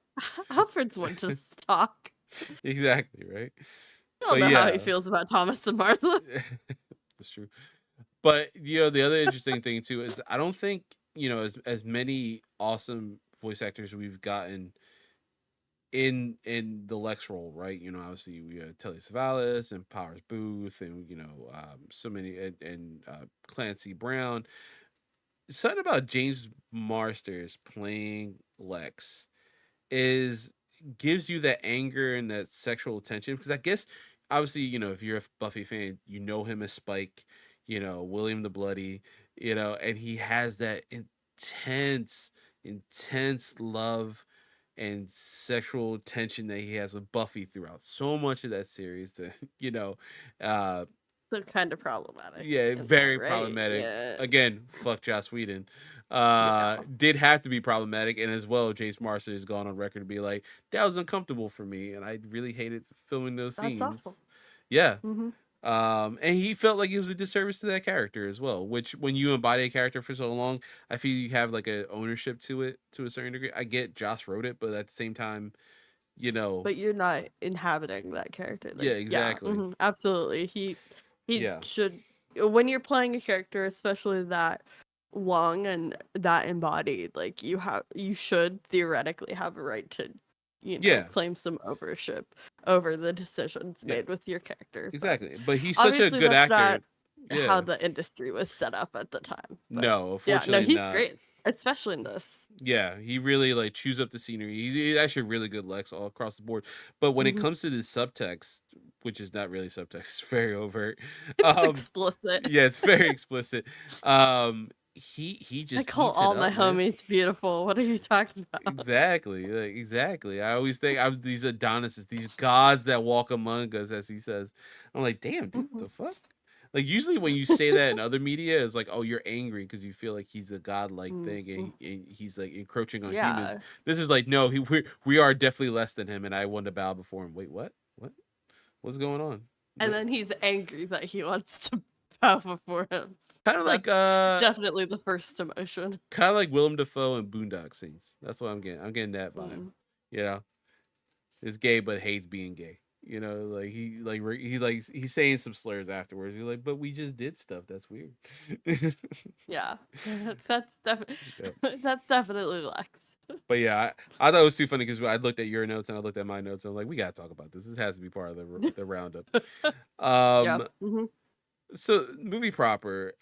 Alfred's one just talk. exactly right. You don't But know how he yeah, feels about Thomas and Martha. that's true. But you know, the other interesting thing too is I don't think you know as many awesome voice actors we've gotten in the Lex role, right? You know, obviously we had Telly Savalas and Powers Booth, and you know, so many and Clancy Brown. Something about James Marsters playing Lex is gives you that anger and that sexual tension because I guess obviously you know if you're a Buffy fan you know him as Spike, you know William the Bloody, you know, and he has that intense love and sexual tension that he has with Buffy throughout so much of that series that you know uh So kind of problematic yeah, in that, very right? problematic. Yeah. Again, fuck Joss Whedon. Yeah. Did have to be problematic, and as well, Jace Marsters has gone on record to be like, that was uncomfortable for me, and I really hated filming those That's awful. scenes. Yeah. Hmm. And he felt like it was a disservice to that character as well. Which, when you embody a character for so long, I feel you have like a ownership to it to a certain degree. I get Joss wrote it, but at the same time, you know, But you're not inhabiting that character. yeah, Like, yeah, exactly, absolutely. He yeah, should when you're playing a character, especially that long and that embodied, like you should theoretically have a right to, yeah, claim some ownership over the decisions yeah, made with your character. But exactly. But he's such a obviously good that's not actor. how Yeah. the industry was set up at the time. But No, yeah, no, unfortunately he's not. great, especially in this. Yeah, he really like chews up the scenery. He's actually really good Lex all across the board. But when it Hmm. comes to the subtext, which is not really subtext, it's very overt. It's Um, explicit. yeah, it's very explicit. Um, he I just call eats it all my up, man. homies beautiful. What are you talking about? Exactly, like, exactly. I always think I'm these Adonises, these gods that walk among us, as he says. I'm like, damn, dude, what the fuck? Like usually when you say that in other media, it's like, oh, you're angry because you feel like he's a godlike thing and, Mhm. and he's like encroaching on humans. Yeah. This is like, no, we are definitely less than him, and I want to bow before him. Wait, what? What? What's going on? And then he's angry that he wants to bow before him. Kind of like That's definitely the first emotion. kind of like Willem Dafoe and Boondock scenes. That's what I'm getting. I'm getting that vibe. Mm. You know, is gay but hates being gay. You know, like he's saying some slurs afterwards. He's like, but we just did stuff. That's weird. Yeah. That's Yeah. that's definitely Lex. But yeah, I thought it was too funny because I looked at your notes and I looked at my notes. And I'm like, we gotta talk about this. This has to be part of the roundup. Yeah. Um, Hmm. so movie proper.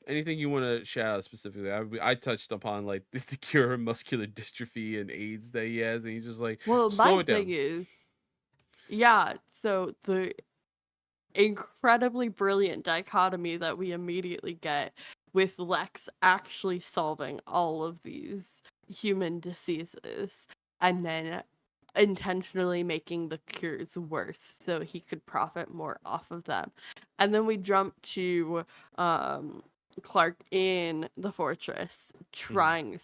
Anything you want to shout out specifically? I touched upon like this to cure muscular dystrophy and AIDS that he has, and he's just like, Well, slow my it thing down. is, yeah, so the incredibly brilliant dichotomy that we immediately get with Lex actually solving all of these human diseases and then intentionally making the cures worse so he could profit more off of them. And then we jump to um, Clark in the fortress Mhm. trying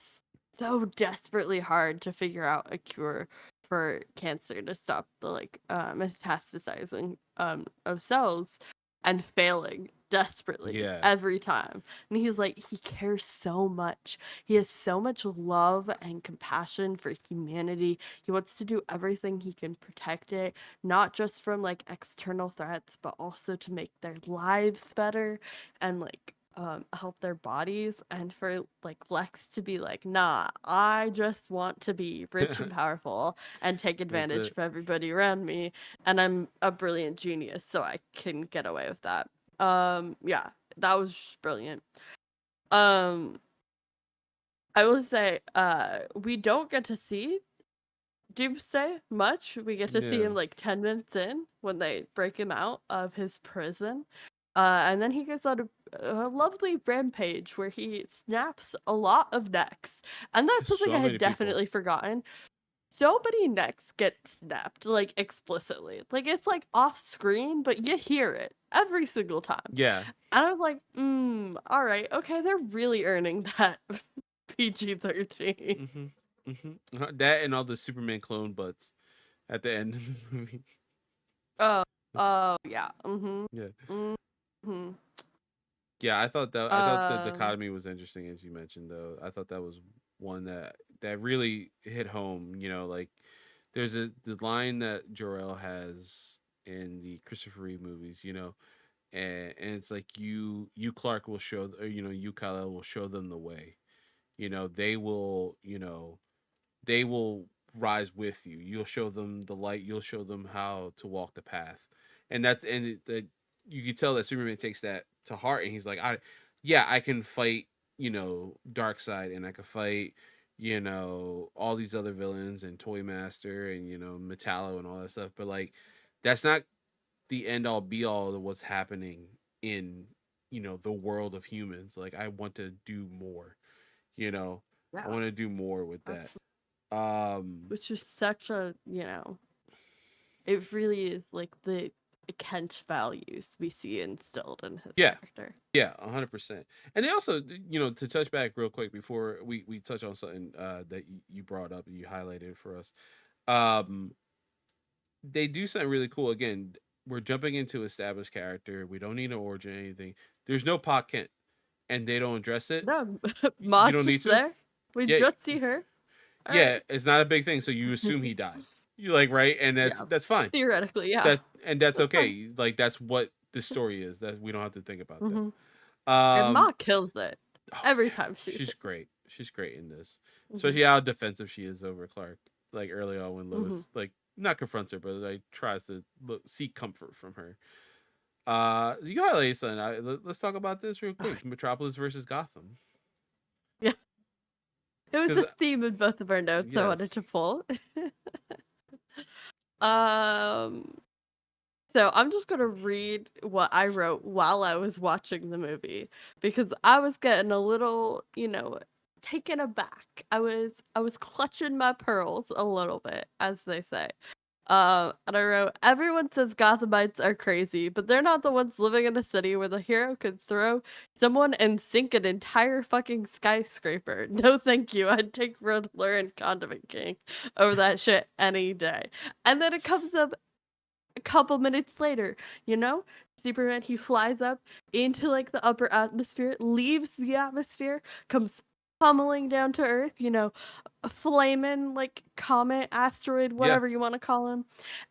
so desperately hard to figure out a cure for cancer to stop the metastasizing of cells and failing desperately Yeah, every time. And he's like, he cares so much. He has so much love and compassion for humanity. He wants to do everything he can protect it, not just from like external threats, but also to make their lives better and help their bodies. And for like Lex to be like, nah, I just want to be rich and powerful and take that's advantage it. of everybody around me. And I'm a brilliant genius, so I can get away with that. Yeah, that was just brilliant. Um, I will say, we don't get to see Doomsday much. We get to see Yeah, him like 10 minutes in when they break him out of his prison. And then he goes on a lovely rampage where he snaps a lot of necks. And that's something I so had many people. definitely forgotten. So many necks get snapped, like explicitly. Like it's like off screen, but you hear it every single time. Yeah. And I was like, all right, okay, they're really earning that PG-13. That and all the Superman clone butts at the end of the movie. Oh, oh yeah. Yeah, Mm-hmm. yeah. I thought the Um, dichotomy was interesting, as you mentioned. Though I thought that was one that really hit home. You know, like there's the line that Jor-El has in the Christopher Reeve movies. You know, and it's like you Clark will show, or, you know, you Kal-El will show them the way. You know, they will rise with you. You'll show them the light. You'll show them how to walk the path, and that you can tell that Superman takes that to heart, and he's like, yeah, I can fight, you know, Dark Side, and I can fight, you know, all these other villains and Toymaster and you know Metallo and all that stuff, but like, that's not the end all be all of what's happening in you know the world of humans. Like, I want to do more. You know, I yeah, want to do more with that. absolutely. Um, Which is such a, it really is like the Kent values we see instilled in his yeah, character. yeah, 100%. And they also, you know, to touch back real quick before we touch on something that you brought up and you highlighted for us. Um, they do something really cool. Again, we're jumping into established character. We don't need an origin or anything. There's no Pa Kent, and they don't address it. No, You Ma's don't need just to. there. We Yeah, just see her. All yeah, right. it's not a big thing. So you assume he died. You like, right, and Yeah. that's fine. Theoretically, yeah. That's That's fine. okay. Like, that's what the story is. That we don't have to think about that. Hmm. And Um, Ma kills it oh every yeah, time she's she's great. She's great in this, there. Hmm. especially how defensive she is over Clark. Like early on when Hmm. Lois like not confronts her, but like tries to seek comfort from her. You got Lisa. Let's talk about this real quick. Metropolis versus Gotham. Yeah. It was Because a theme in both of our notes I wanted yes, to pull. um So I'm just gonna read what I wrote while I was watching the movie because I was getting a little, taken aback. I was clutching my pearls a little bit, as they say. And I wrote, everyone says Gothamites are crazy, but they're not the ones living in a city where the hero could throw someone and sink an entire fucking skyscraper. No, thank you. I'd take Riddler and Condiment King over that shit any day. And then it comes up a couple minutes later, you know? Superman, he flies up into like the upper atmosphere, leaves the atmosphere, comes pummeling down to Earth, a flaming like comet, asteroid, Yeah, whatever you want to call him,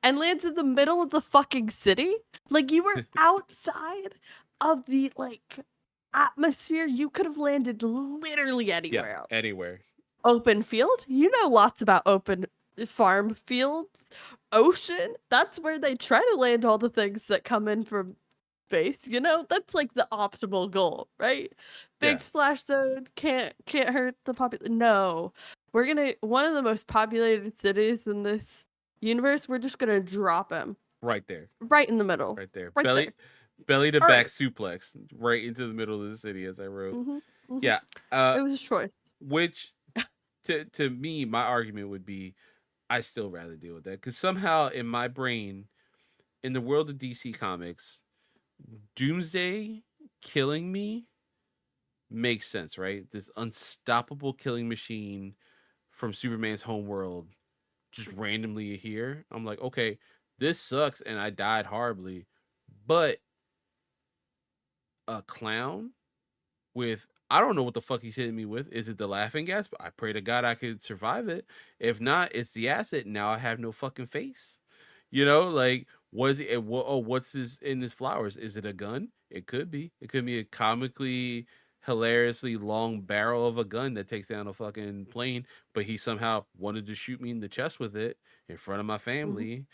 and lands in the middle of the fucking city. Like you were outside of the like atmosphere. You could have landed literally yeah, anywhere else. anywhere. Open field? You know lots about open farm fields. Ocean? That's where they try to land all the things that come in from space, That's like the optimal goal, right? Yeah, Big splash zone can't hurt the No. We're gonna one of the most populated cities in this universe, we're just gonna drop him right there, right in the middle. right there. Right there. Belly to back Earth. suplex right into the middle of the city, as I wrote. Mhm. Mhm. Yeah, uh, It was a choice. which to me, my argument would be, I still rather deal with that because somehow in my brain, in the world of DC Comics, Doomsday killing me makes sense, right? This unstoppable killing machine from Superman's homeworld just randomly here. I'm like, okay, this sucks and I died horribly, but a clown with, I don't know what the fuck he's hitting me with. Is it the laughing gas? But I pray to God I could survive it. If not, it's the acid. Now I have no fucking face. Like, was it? What's this in his flowers? Is it a gun? It could be. It could be a comically, hilariously long barrel of a gun that takes down a fucking plane. But he somehow wanted to shoot me in the chest with it in front of my Mhm. family.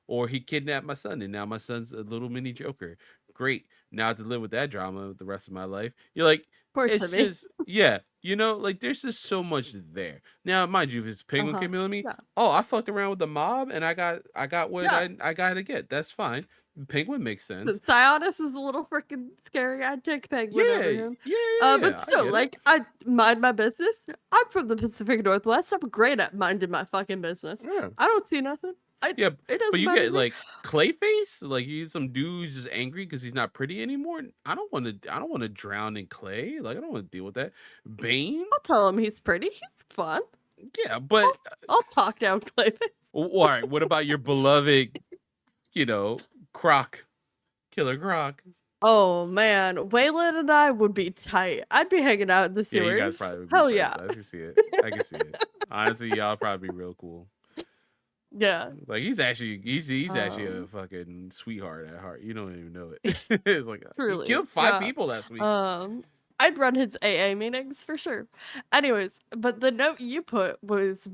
Or he kidnapped my son, and now my son's a little mini Joker. Great. Now I have to live with that drama the rest of my life. You're like, Poor it's Timmy. just, yeah, like there's just so much there. Now, mind you, if it's Penguin Uh-huh. killing me, Yeah. oh, I fucked around with the mob and I got what Yeah. I gotta get. That's fine. Penguin makes sense. Sionis is a little freaking scary. I'd take Penguin Yeah, over yeah, him. yeah, But yeah. I still, get it. like, I mind my business. I'm from the Pacific Northwest. I'm great at minding my fucking business. Yeah, I don't see nothing. yeah. It But doesn't you bother get me. like Clayface, like he's some dude who's just angry because he's not pretty anymore. I don't want to. I don't want to drown in clay. Like I don't want to deal with that. Bane, I'll tell him he's pretty. He's fun. yeah. But I'll talk down Clayface. all right. What about your beloved, you know, Croc, Killer Croc? Oh man, Waylon and I would be tight. I'd be hanging out in the Yeah, you guys sewers. probably would be Hell friends. yeah. I can see it. I can see it. Honestly, y'all probably be real cool. Yeah. Like he's actually a Um, fucking sweetheart at heart. You don't even know it. It's like he Truly, killed 5 yeah. people last week. I'd run his AA meetings for sure. Anyways, but the note you put was,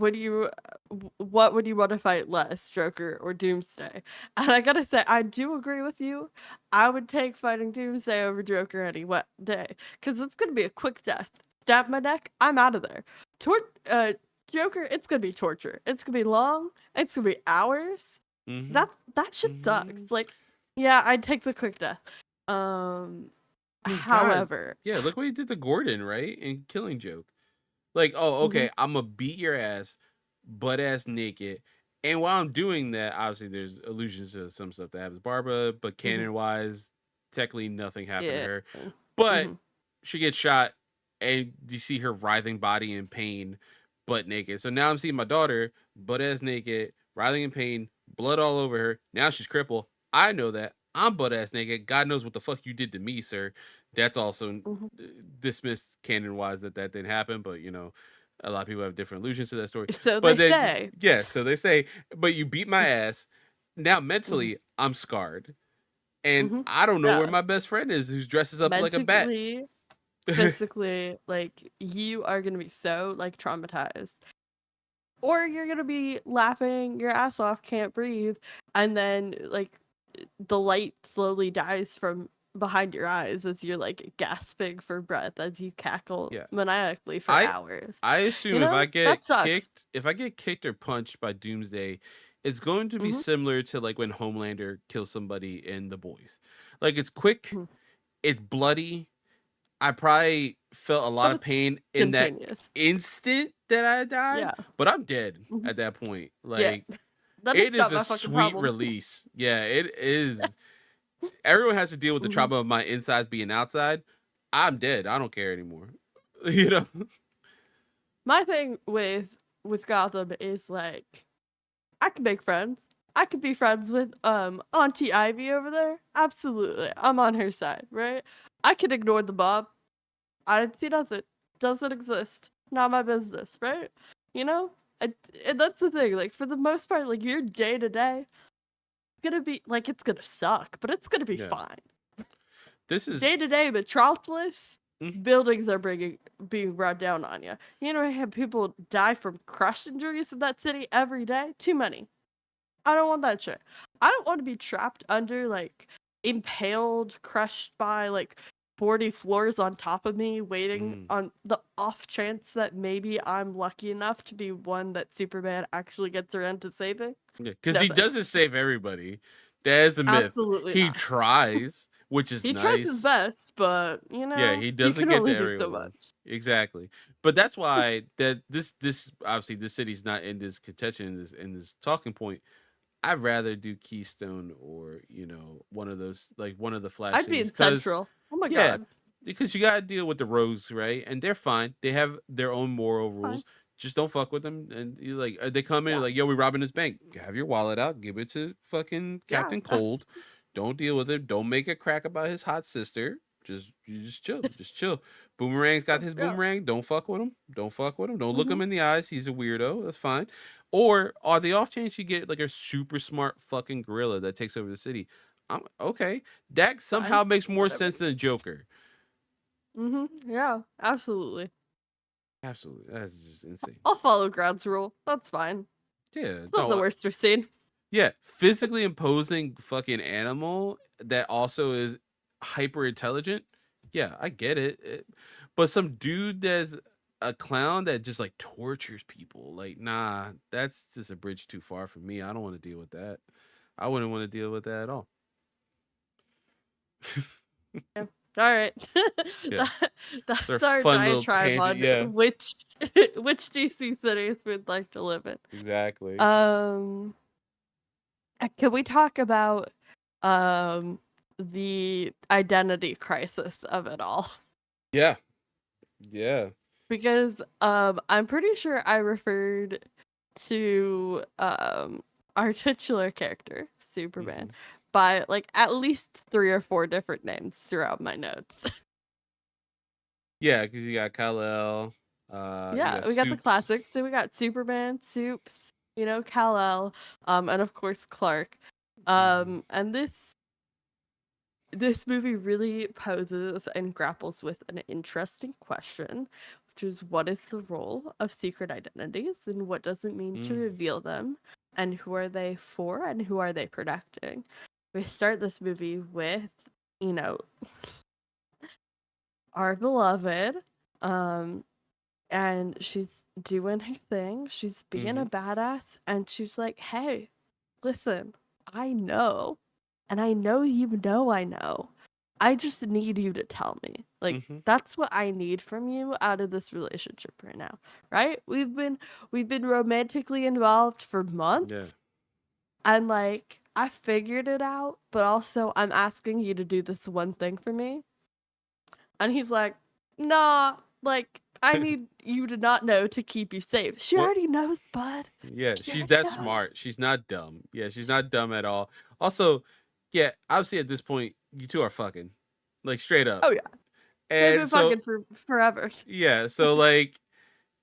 what would you want to fight less, Joker or Doomsday? And I gotta say, I do agree with you. I would take fighting Doomsday over Joker any day, because it's gonna be a quick death. Stab my neck, I'm out of there. Tor- uh, Joker, it's gonna be torture. It's gonna be long. It's gonna be hours. Mm-hmm. That shit sucks. Mm-hmm. Like, yeah, I'd take the quick death. Um, I mean, God, However, yeah. Look what he did to Gordon, right? In Killing Joke. Like, oh, mhm, okay, I'm gonna beat your ass, butt ass naked. And while I'm doing that, obviously there's allusions to some stuff that happens to Barbara, but mhm, canon wise, technically nothing happened to yeah, her. But mhm, she gets shot, and you see her writhing body in pain, butt naked. So now I'm seeing my daughter, butt ass naked, writhing in pain, blood all over her. Now she's crippled. I know that. I'm butt ass naked. God knows what the fuck you did to me, sir. That's also mhm. dismissed canon wise that didn't happen, but a lot of people have different allusions to that story. So But they then, say. yeah, so they say, but you beat my ass. Now Mhm, mentally, I'm scarred, and mhm, I don't know where yeah. my best friend is, who's dresses up like a bat. Mentally, physically, like, you are gonna be so, like, traumatized. Or you're gonna be laughing your ass off, can't breathe, and then, like, the light slowly dies from behind your eyes as you're, like, gasping for breath as you cackle Yeah, maniacally for I hours. I assume if I That get sucks. kicked, or punched by Doomsday, it's going to be Mhm. similar to like when Homelander kills somebody in The Boys. Like it's quick, Mhm. it's bloody. I probably felt a lot But of it's pain in that instantaneous. instant that I died, Yeah. but I'm dead Mhm. at that point. Yeah. Like Then it it's is not a my fucking sweet problem. release. Yeah, it is. Everyone has to deal with the Mhm. trauma of my insides being outside. I'm dead. I don't care anymore. You know? My thing with Gotham is like I can make friends. I could be friends with Auntie Ivy over there. Absolutely. I'm on her side, right? I can ignore the mob. I see nothing. Doesn't exist. Not my business, right? You know? And that's the thing. Like for the most part, like your day to day gonna be like it's gonna suck, but it's gonna be Yeah. fine. This is Day to day Metropolis, mm, buildings are being brought down on you. You know, I have people die from crush injuries in that city every day. Too many. I don't want that shit. I don't want to be trapped under like impaled, crushed by like 40 floors on top of me, waiting mm. on the off chance that maybe I'm lucky enough to be one that Superman actually gets around to saving. Yeah, because No he thanks. doesn't save everybody. That is a myth. Absolutely He not. tries, which is He tries his nice. best, but Yeah, you he you doesn't can get to only do so everyone. much. Exactly. But that's why that this obviously this city's not in this contention in this talking point. I'd rather do Keystone or, one of those like one of the Flash I'd be cities in cuz Central. Oh my yeah, god. because you got to deal with the rogues, right? And they're fine. They have their own moral Fine. rules. Just don't fuck with them. And you like they come in Yeah. like, "Yo, we robbing this bank. Have your wallet out. Give it to fucking Yeah. Captain Cold. Don't deal with it. Don't make a crack about his hot sister. Just chill. Just chill. Boomerang's got his Yeah. boomerang. Don't fuck with him. Don't fuck with him. Don't look Mhm. him in the eyes. He's a weirdo. That's fine. Or are the off chance you get like a super smart fucking gorilla that takes over the city? I'm okay. That Fine. somehow makes more Whatever. sense than Joker. Mhm. Yeah. Absolutely. Absolutely. That's just insane. I'll follow Ground's rule. That's fine. Yeah, It's not no, the worst we've seen. yeah, physically imposing fucking animal that also is hyper intelligent. Yeah, I get it. But some dude that's a clown that just like tortures people, like, nah, that's just a bridge too far for me. I don't want to deal with that. I wouldn't want to deal with that at all. Yeah. All right. Yeah, that, it's our that's our fun little diatribe tangent. on Yeah, which which DC cities we'd like to live in. exactly. Um, can we talk about um the identity crisis of it all? Yeah, yeah. Because I'm pretty sure I referred to our titular character, Superman, Hmm. by like at least 3 or 4 different names throughout my notes. Yeah, because you got Kal-El, you Yeah, got we got the Soups. classics. So we got Superman, Soups, Kal-El, and of course Clark. Hmm. And this movie really poses and grapples with an interesting question, which is what is the role of secret identities and what does it mean to Mm. reveal them and who are they for and who are they protecting? We start this movie with, you know, our beloved, um, and she's doing her thing. She's being a Mhm. badass, and she's like, "Hey, listen, I know, and I know you know I know. I just need you to tell me. Like Mhm. that's what I need from you out of this relationship right now. Right? We've been romantically involved for Yeah. months, and like I figured it out, but also I'm asking you to do this one thing for me." And he's like, "Nah, like I need you to not know to keep you safe." She What? already knows, bud. Yeah, She she's already that knows. smart. She's not dumb. Yeah, she's not dumb at all. Also, yeah, obviously at this point, you two are fucking, like straight up. Oh yeah. They've And been so, fucking for forever. yeah, so like,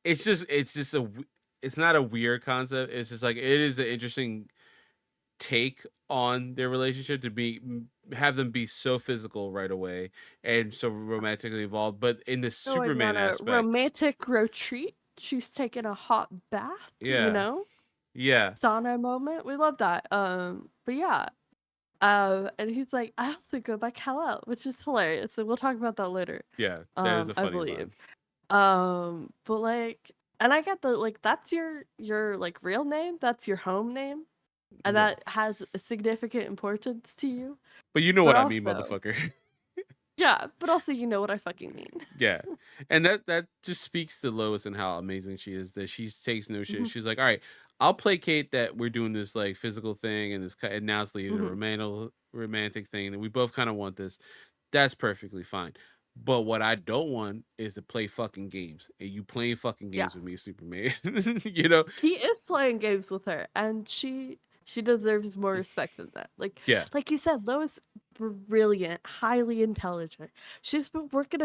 it's just it's not a weird concept. It's just like it is an interesting take on their relationship to have them be so physical right away and so romantically involved, but in the Going Superman on a aspect, romantic retreat. She's taking a hot bath, yeah, yeah, sauna moment. We love that. But yeah. And he's like, I also go by Kal-El, which is hilarious. So we'll talk about that later. yeah, that is a I funny believe. line. But like, and I get the like, that's your like real name. That's your home name. and Yeah. that has a significant importance to you. But you know But what I mean, also, motherfucker. yeah, but also you know what I fucking mean. Yeah. And that just speaks to Lois and how amazing she is, that she takes no shit. Mhm, She's like, all right, I'll placate that we're doing this like physical thing and and now it's leading to a mhm, romantic thing and we both kind of want this. That's perfectly fine. But what I don't want is to play fucking games. And you playing fucking yeah. games with me, Superman. You know? He is playing games with her, and she deserves more respect than that. Yeah. Like you said, Lois, brilliant, highly intelligent. She's been working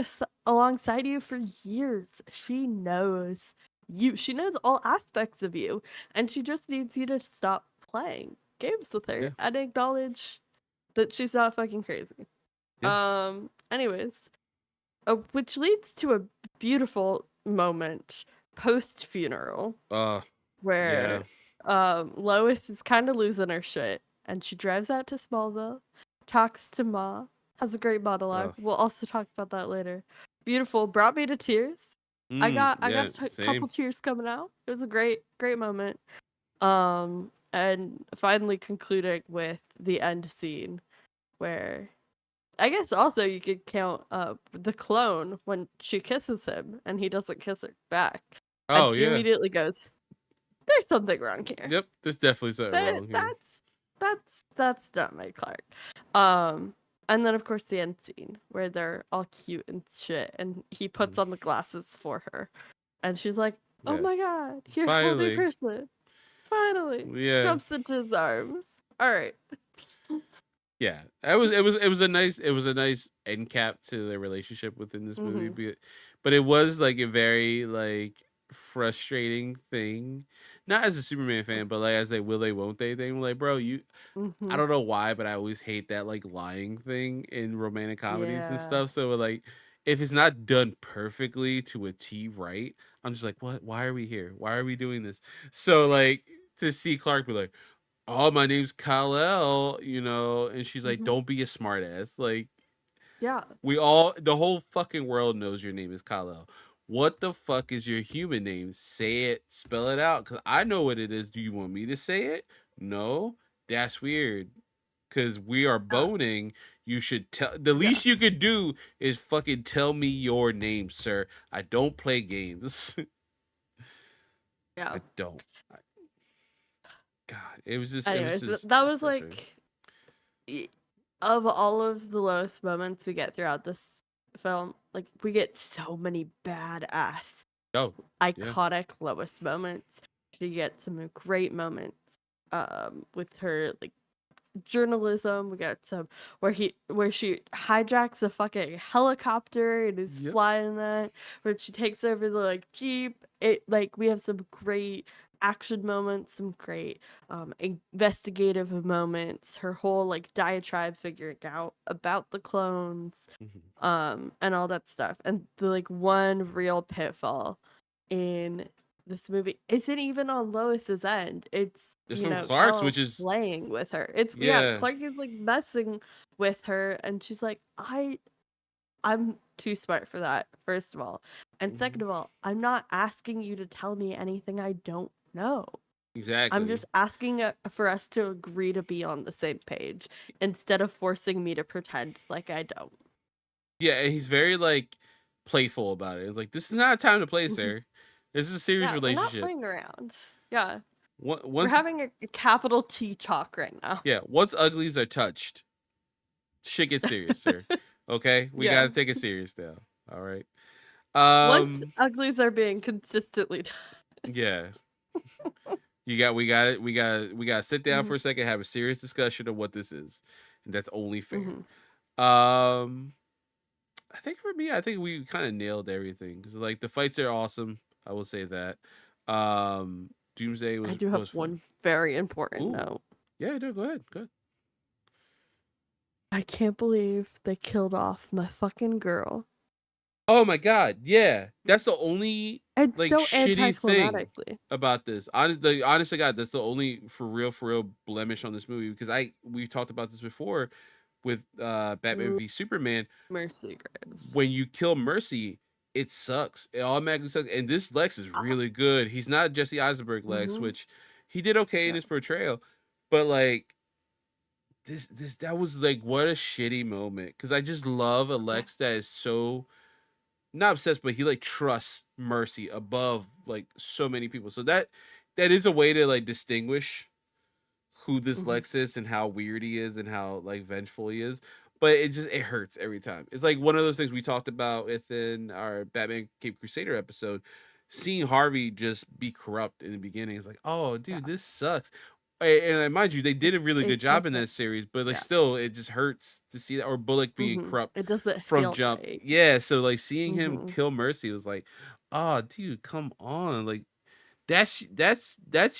alongside you for years. She knows you. She knows all aspects of you, and she just needs you to stop playing games with her Yeah. and acknowledge that she's not fucking crazy. Yeah. Anyways, which leads to a beautiful moment post funeral Uh where yeah. Lois is kind of losing her shit and she drives out to Smallville, talks to Ma, has a great monologue. Uh We'll also talk about that later. Beautiful, brought me to tears. I got yeah, a couple same. tears coming out. It was a great moment. And finally concluding with the end scene where I guess also you could count the clone when she kisses him and he doesn't kiss her back. And Oh she yeah. immediately goes, there's something wrong here. Yep. There's definitely something That wrong here. that's not my Clark. Um, and then of course the end scene where they're all cute and shit, and he puts Mhm. on the glasses for her, and she's like, "Oh Yeah. my god, you're a whole new Finally. person!" Finally, Yeah. jumps into his arms. All right. Yeah, it was a nice end cap to their relationship within this movie, Mhm. but it was like a very like frustrating thing, not as a Superman fan, but like as a will they won't they thing. Like, bro, I Mhm. don't know why, but I always hate that like lying thing in romantic comedies and Yeah. stuff. So like, if it's not done perfectly to a T right, I'm just like, what? Why are we here? Why are we doing this? So like to see Clark be like, oh, my name's Kal-El, and she's like, Mhm. don't be a smartass. Like, Yeah. the whole fucking world knows your name is Kal-El. What the fuck is your human name? Say it, spell it out, because I know what it is. Do you want me to say it? No? That's weird. Because we are Yeah. boning. You should tell. The Yeah. least you could do is fucking tell me your name, sir. I don't play games. Yeah. I don't. I, God, it was Anyways, just that was frustrating. like y- of all of the lowest moments we get throughout this film, like we get so many badass, Oh, yeah. iconic lowest moments. She gets some great moments with her like journalism. We got some where she hijacks a fucking helicopter and is Yep. flying that, where she takes over the like Jeep. It like we have some great action moments, some great investigative moments, her whole like diatribe figuring out about the clones, Mhm. and all that stuff. And the like one real pitfall in this movie isn't even on Lois's end. It's, It's from Clark's, which Kal is playing with her. It's yeah, yeah. Clark is like messing with her and she's like, I'm too smart for that, first of all. And Mhm. second of all, I'm not asking you to tell me anything I don't know. I'm Exactly. just asking for us to agree to be on the same page instead of forcing me to pretend like I don't. Yeah, and he's very like playful about it. It's like this is not a time to play, Mhm. sir. This is a serious Yeah, we're not relationship. playing around. Yeah, we're Once, having a capital T talk right now. yeah, once uglies are touched, shit gets serious, sir. Okay, we Yeah. gotta take it serious now. All right. Once Um. uglies are being consistently Yeah. We got to sit down Mhm, for a second, have a serious discussion of what this is, and that's only fair. mhm. Um. I think for me, I think we kind of nailed everything because like the fights are awesome. I will say that. Doomsday I was do have was fun. one very important Ooh, note. yeah, no, go ahead, go ahead. I can't believe they killed off my fucking girl. Oh my god, yeah, that's the only It's like so shitty thing anticlimactically. about this. Honest to God, that's the only for real blemish on this movie because we talked about this before with Batman Ooh, v Superman. Mercy Graves. When you kill Mercy, it sucks. It automatically sucks. And this Lex is Ah, really good. He's not Jesse Eisenberg Lex, mhm. which he did okay in Yeah. his portrayal. But like this that was like what a shitty moment because I just love Alex that is so not obsessed, but he like trusts Mercy above like so many people. So that is a way to like distinguish who this Mhm. Lex is and how weird he is and how like vengeful he is. But it hurts every time. It's like one of those things we talked about within our Batman Cape Crusader episode. Seeing Harvey just be corrupt in the beginning is like, oh, dude, Yeah. this sucks. And mind you, they did a really It good job in doesn't. that series, but like Yeah. still, it just hurts to see that. Or Bullock being corrupt It doesn't from feel jump. right. Yeah, so like seeing him Mhm. kill Mercy was like, oh, dude, come on, like that's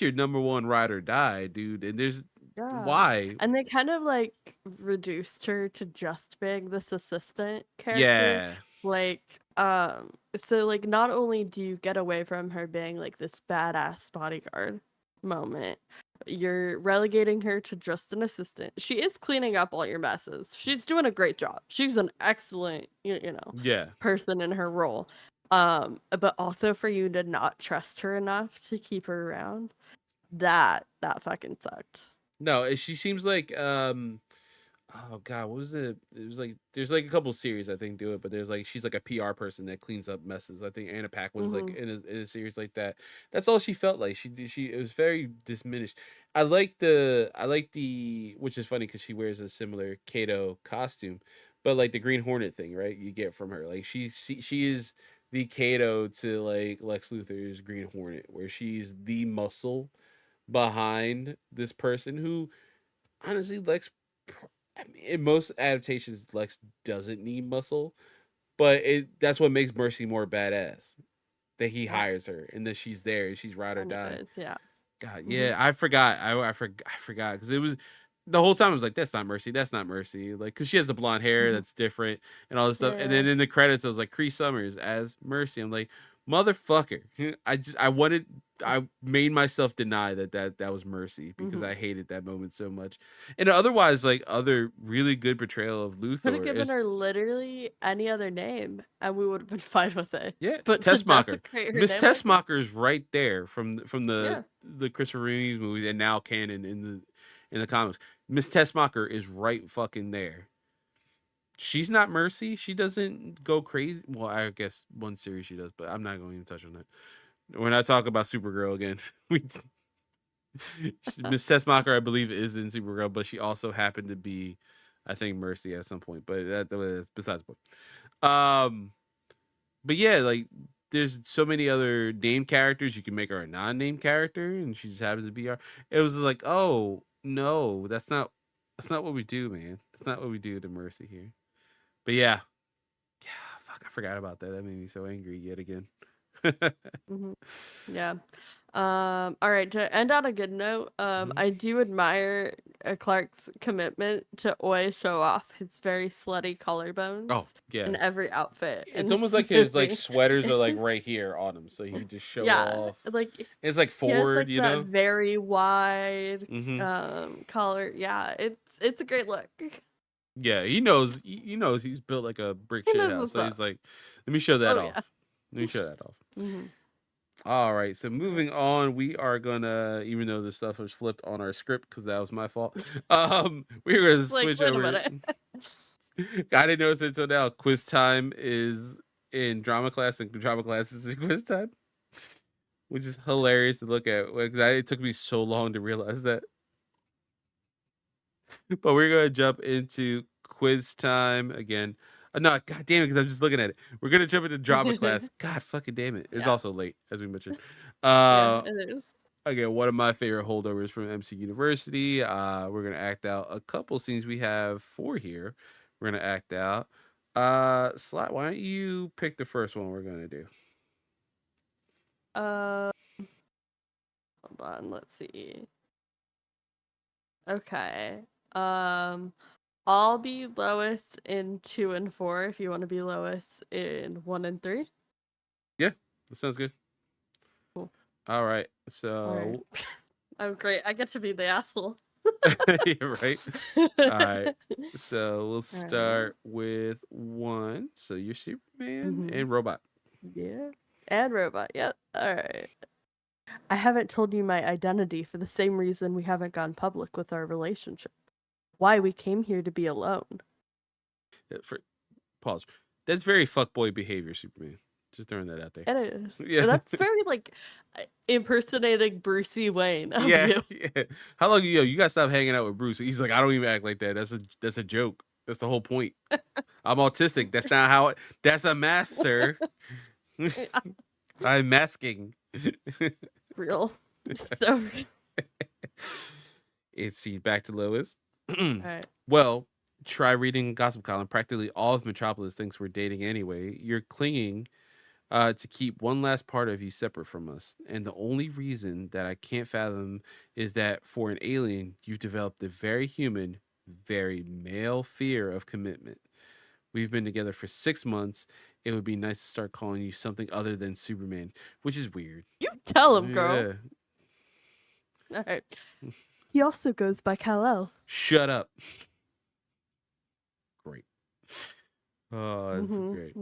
your number one ride or die, dude. And there's Yeah. why? And they kind of like reduced her to just being this assistant character. Yeah, Like, so like not only do you get away from her being like this badass bodyguard moment, you're relegating her to just an assistant. She is cleaning up all your messes. She's doing a great job. She's an excellent, yeah. person in her role. But also for you to not trust her enough to keep her around, that fucking sucked. No, she seems like oh god, what was it? It was like there's like a couple series I think do it, but there's like she's like a PR person that cleans up messes. I think Anna Paquin's like Mhm. in a series like that. That's all she felt like. She it was very diminished. I like the which is funny because she wears a similar Kato costume, but like the Green Hornet thing, right? You get from her like she is the Kato to like Lex Luthor's Green Hornet, where she's the muscle behind this person who honestly I mean, in most adaptations Lex doesn't need muscle, but that's what makes Mercy more badass, that he Yeah. hires her and that she's there and she's ride or Kind of die. is, yeah. God, Mhm. yeah, I forgot. I forgot because it was the whole time I was like, "That's not Mercy. That's not Mercy." Like, because she has the blonde hair, Mhm. that's different, and all this stuff. And Yeah. then in the credits, I was like, "Cree Summers as Mercy." I'm like, "Motherfucker!" I made myself deny that was Mercy because Mhm. I hated that moment so much. And otherwise, like other really good portrayal of Could have Luthor given is her literally any other name, and we would have been fine with it. yeah, But to Tessmacher. desecrate her Miss name like that? Tessmacher is right there from Yeah. the Christopher Reeves movies and now canon in the comics. Miss Tessmacher is right fucking there. She's not Mercy. She doesn't go crazy. Well, I guess one series she does, but I'm not going to touch on that. When I talk about Supergirl again, we Miss Tessmacher, I believe, is in Supergirl, but she also happened to be, I think, Mercy at some point. But that's besides the point. But yeah, like there's so many other named characters. You can make her a non-named character, and she just happens to be her. It was like, oh no, that's not what we do, man. That's not what we do to Mercy here. But yeah, yeah, fuck, I forgot about that. That made me so angry yet again. Mhm. Yeah. All right, to end on a good note, Mhm. I do admire Clark's commitment to always show off his very slutty Oh collarbones yeah, in every outfit in it's almost this like his like movie. sweaters are like right here on him, so he can just show Yeah, off. like It's like he has forward, like you that know. very wide Hmm. collar. Yeah, it's a great look. Yeah, he knows he's built like a brick He shit knows house. what's So he's up. like, let me show that Oh yeah. off. Let me show that off. Mhm. All right, so All right. moving on, we are gonna, even though this stuff was flipped on our script because that was my fault. We're gonna Like, switch wait a over. minute. I didn't notice it until now. Quiz time is in drama class, and drama class is in quiz time, which is hilarious to look at. Because it took me so long to realize that. But we're gonna jump into quiz time again. No, god damn it, because I'm just looking at it. We're gonna jump into drama class. God fucking damn it. It's Yeah. also late, as we mentioned. Yeah, Uh it is. again, one of my favorite holdovers from MC University. We're gonna act out a couple scenes we have four here. We're gonna act out. Slot, why don't you pick the first one we're gonna do? Uh, hold on. Let's see. Okay. Um, I'll be Lois in 2 and 4 if you want to be Lois in 1 and 3. Yeah, that sounds good. Cool. All right. All right. So Oh, great. I get to be the asshole. yeah, right. All right. So we'll All right. start with one. So you're Superman Mm-hmm. and robot. Yeah. And robot. Yep. All right. I haven't told you my identity for the same reason we haven't gone public with our relationship. Why we came here to be alone. For pause. That's very fuckboy behavior, Superman. Just throwing that out there. It is. Yeah. That's very like impersonating Brucey Wayne of Yeah, you. yeah. How long you gotta stop hanging out with Bruce? He's like, I don't even act like that. That's a joke. That's the whole point. I'm autistic. That's not how that's a mask, sir. I'm masking. Real. So It's see back to Lois. alright. Well, try reading Gossip Column. Practically all of Metropolis thinks we're dating anyway. You're clinging to keep one last part of you separate from us. And the only reason that I can't fathom is that for an alien, you've developed a very human, very male fear of commitment. We've been together for 6 months. It would be nice to start calling you something other than Superman, which is weird. You tell him, girl. Yeah. Alright. He also goes by Kal-El. Shut up. Great. Oh, that's great.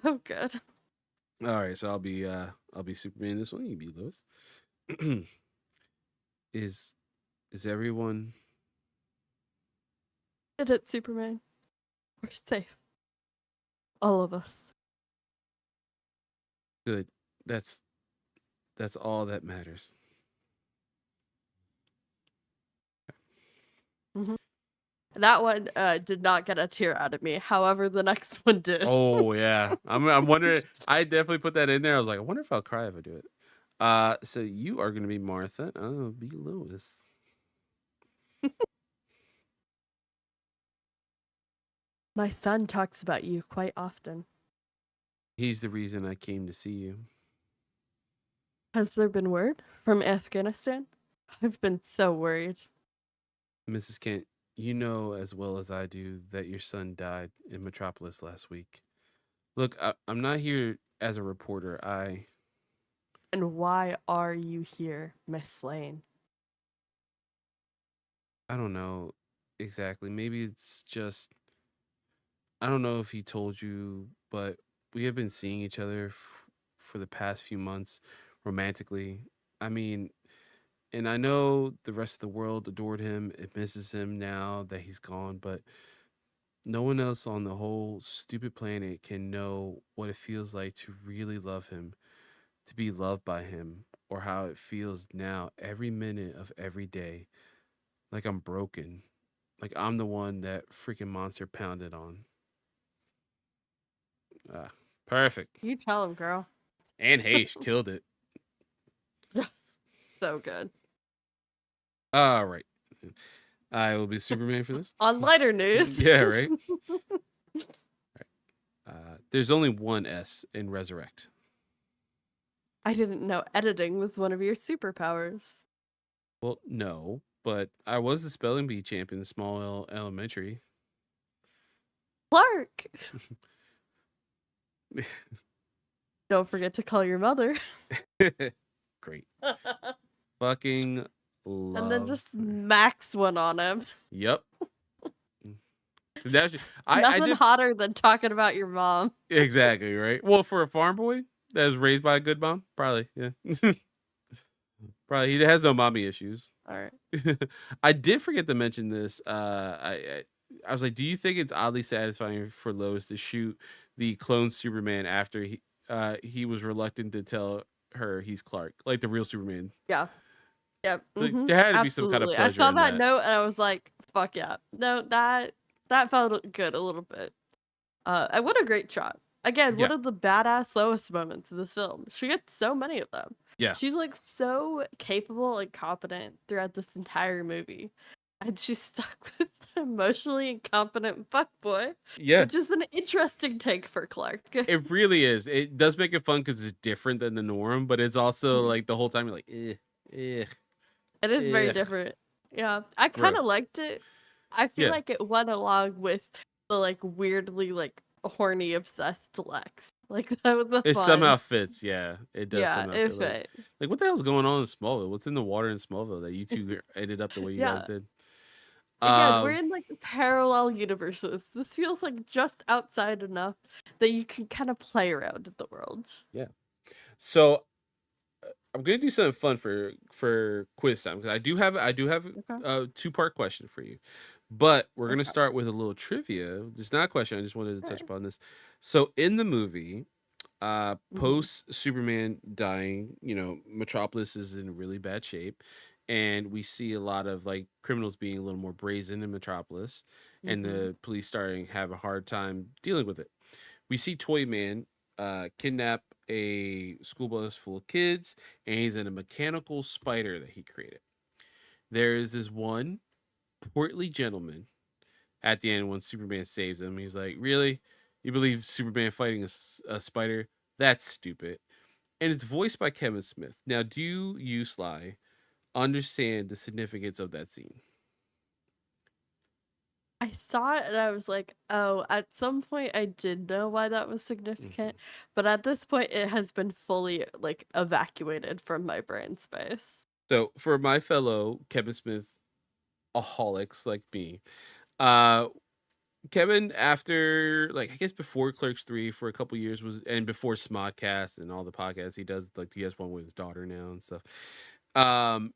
So good. All right, so I'll be Superman this one. You be Lois. is everyone Did it, Superman. We're safe. All of us. good? That's all that matters. Mm-hmm. That one did not get a tear out of me. However, the next one did. Oh yeah, I'm wondering. I definitely put that in there. I was like, I wonder if I'll cry if I do it. So you are gonna be Martha. I'll be Lois. My son talks about you quite often. He's the reason I came to see you. Has there been word from Afghanistan? I've been so worried. Mrs. Kent, you know as well as I do that your son died in Metropolis last week. Look, I'm not here as a reporter. And why are you here, Miss Lane? I don't know exactly. Maybe it's just I don't know if he told you, but we have been seeing each other for the past few months romantically. I mean, and I know the rest of the world adored him. It misses him now that he's gone, but no one else on the whole stupid planet can know what it feels like to really love him, to be loved by him, or how it feels now every minute of every day. Like I'm broken. Like I'm the one that freaking monster pounded on. Ah, perfect. You tell him, girl. And Hayes killed it. So good. All right. I will be Superman for this. On lighter news. Yeah, right. There's only one S in Resurrect. I didn't know editing was one of your superpowers. Well, no, but I was the spelling bee champion in Small Elementary. Clark! Don't forget to call your mother. Great. Fucking love. And then just max one on him. Yep. Nothing I did hotter than talking about your mom. exactly right. Well, for a farm boy that was raised by a good mom, probably yeah. Probably he has no mommy issues. All right. I did forget to mention this. I was like, do you think it's oddly satisfying for Lois to shoot the clone Superman after he was reluctant to tell her he's Clark, like the real Superman? Yeah. Yep. Like, there had to be some kind of Absolutely. I pleasure saw in that note and I was like, fuck yeah. No, that felt good a little bit. And what a great shot. Again, one Yeah. of the badass Lois moments of this film. She gets so many of them. Yeah. She's like so capable and competent throughout this entire movie. And she's stuck with an emotionally incompetent fuckboy. Yeah. Which is an interesting take for Clark. It really is. It does make it fun because it's different than the norm, but it's also like the whole time you're like, eh. It is very different. Yeah. I kind of liked it. I feel like it went along with the like weirdly like horny obsessed Lex. Like that was a it fun. somehow fits. Yeah, it does. Yeah, somehow it fit. fit. Like, what the hell's going on in Smallville? What's in the water in Smallville that you two ended up the way you guys did? Again, we're in like parallel universes. This feels like just outside enough that you can kind of play around in the world. Yeah. So I'm gonna do something fun for quiz time because I do have Okay. a 2-part question for you, but we're gonna Okay. start with a little trivia. It's not a question. I just wanted to touch Sure. upon this. So in the movie, Mhm. post Superman dying, Metropolis is in really bad shape, and we see a lot of like criminals being a little more brazen in Metropolis, and Mhm. the police starting to have a hard time dealing with it. We see Toyman kidnap a school bus full of kids, and he's in a mechanical spider that he created. There is this one portly gentleman at the end when Superman saves him. He's like, "Really? You believe Superman fighting a spider? That's stupid." And it's voiced by Kevin Smith. Now, do you, Sly, understand the significance of that scene? I saw it and I was like, "Oh," at some point I did know why that was Mhm. significant, but at this point it has been fully, like, evacuated from my brain space. So, for my fellow Kevin Smith aholics like me, uh, Kevin, after like I guess before Clerks 3 for a couple years was and before Smodcast and all the podcasts he does, like he has one with his daughter now and stuff.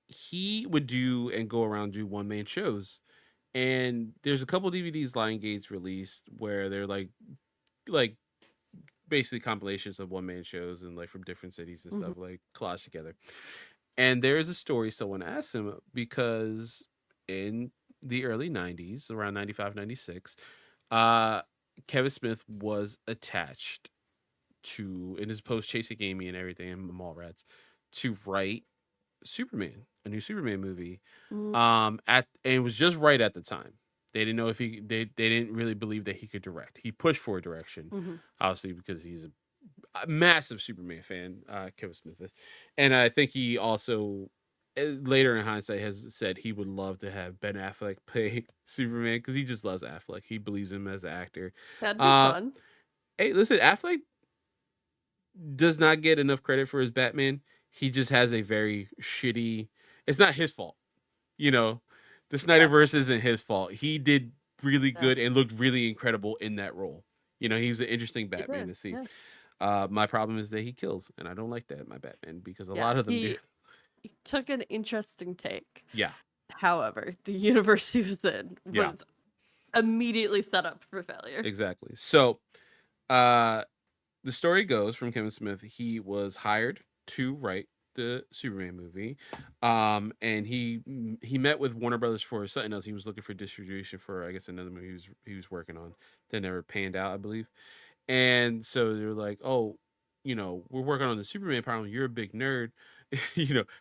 He would do and go around do one man shows. And there's a couple DVDs Lion Gates released where they're like basically compilations of one man shows and like from different cities and Mhm. stuff, like collaged together. And there is a story someone asked him because in the early 90s, around 95, 96, uh, Kevin Smith was attached to, in his post Chasing Amy and everything, and Mallrats, to write Superman, a new Superman movie. Mm, At and it was just right at the time. They didn't know if they didn't really believe that he could direct. He pushed for a direction, mhm. obviously because he's a massive Superman fan, Kevin Smith is, and I think he also later in hindsight has said he would love to have Ben Affleck play Superman because he just loves Affleck. He believes him as an actor. That'd be Uh, fun. hey, listen, Affleck does not get enough credit for his Batman. He just has a very shitty. It's not his fault, you know. The Yeah, Snyderverse isn't his fault. He did really yeah. good and looked really incredible in that role. He was an interesting He Batman did, to see. yeah. My problem is that he kills, and I don't like that in my Batman because a Yeah, lot of them do. he took an interesting take. Yeah, However, the universe he was in yeah, was immediately set up for failure. exactly. So, uh, the story goes from Kevin Smith, he was hired to write the Superman movie, and he met with Warner Brothers for something else. He was looking for distribution for I guess another movie he was working on that never panned out, I believe. And so they were like, "Oh, we're working on the Superman problem. You're a big nerd.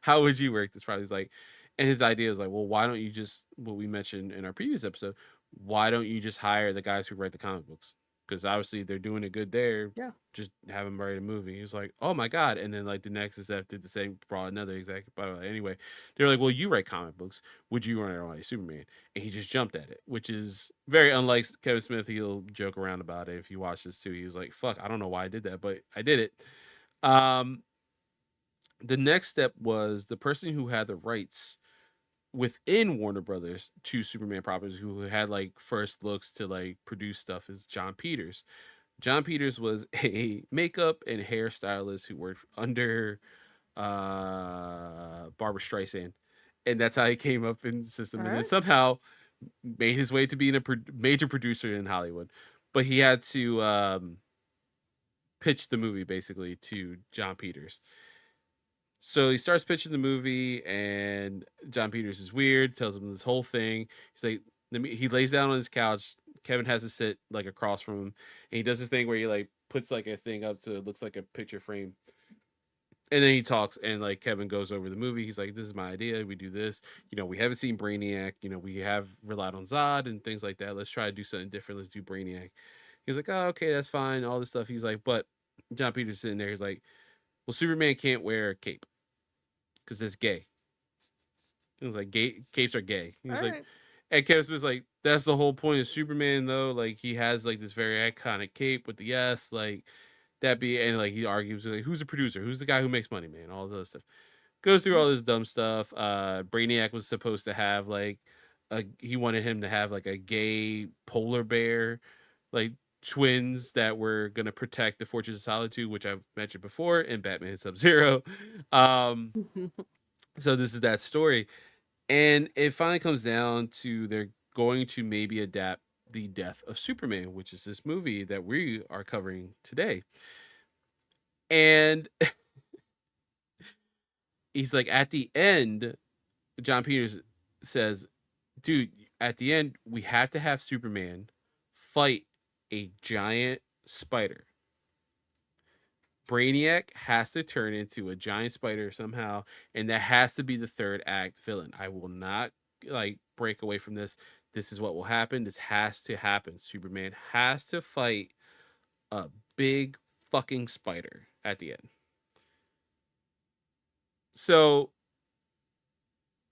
How would you work this problem?" He's like, and his idea is like, "Well, why don't you just what we mentioned in our previous episode? Why don't you just hire the guys who write the comic books? Because obviously they're doing it good there. Yeah. Just have them write a movie." He was like, "Oh my god!" And then like the next SF did the same, brought another executive. But anyway, they're like, "Well, you write comic books. Would you write Superman?" And he just jumped at it, which is very unlike Kevin Smith. He'll joke around about it if you watch this too. He was like, "Fuck, I don't know why I did that, but I did it." Um, the next step was the person who had the rights within Warner Brothers to Superman properties, who had like first looks to like produce stuff, is John Peters. John Peters was a makeup and hairstylist who worked under Barbara Streisand, and that's how he came up in the system. And then Alright. somehow made his way to being a major producer in Hollywood, but he had to pitch the movie basically to John Peters. So he starts pitching the movie, and John Peters is weird. Tells him this whole thing. He's like, he lays down on his couch. Kevin has to sit like across from him, and he does this thing where he like puts like a thing up so it looks like a picture frame, and then he talks, and like Kevin goes over the movie. He's like, "This is my idea. We do this. We haven't seen Brainiac. We have relied on Zod and things like that. Let's try to do something different. Let's do Brainiac." He's like, "Oh, okay, that's fine." All this stuff. He's like, but John Peters sitting there. He's like, "Well, Superman can't wear a cape because it's gay." He was like, "Gay capes are gay." He was like, Alright. and Kevin Smith's like, "That's the whole point of Superman, though. Like, he has like this very iconic cape with the S, like that be." And like he argues like, "Who's the producer? Who's the guy who makes money, man?" All this other stuff. Goes through Mhm. all this dumb stuff. Brainiac was supposed to have like he wanted him to have like a gay polar bear, like twins that were gonna protect the Fortress of Solitude, which I've mentioned before in Batman Sub-Zero. Um, so this is that story, and it finally comes down to they're going to maybe adapt the Death of Superman, which is this movie that we are covering today. And he's like, at the end, John Peters says, dude, at the end, we have to have Superman fight a giant spider. Brainiac has to turn into a giant spider somehow, and that has to be the third act villain. I will not like break away from this. This is what will happen. This has to happen. Superman has to fight a big fucking spider at the end. So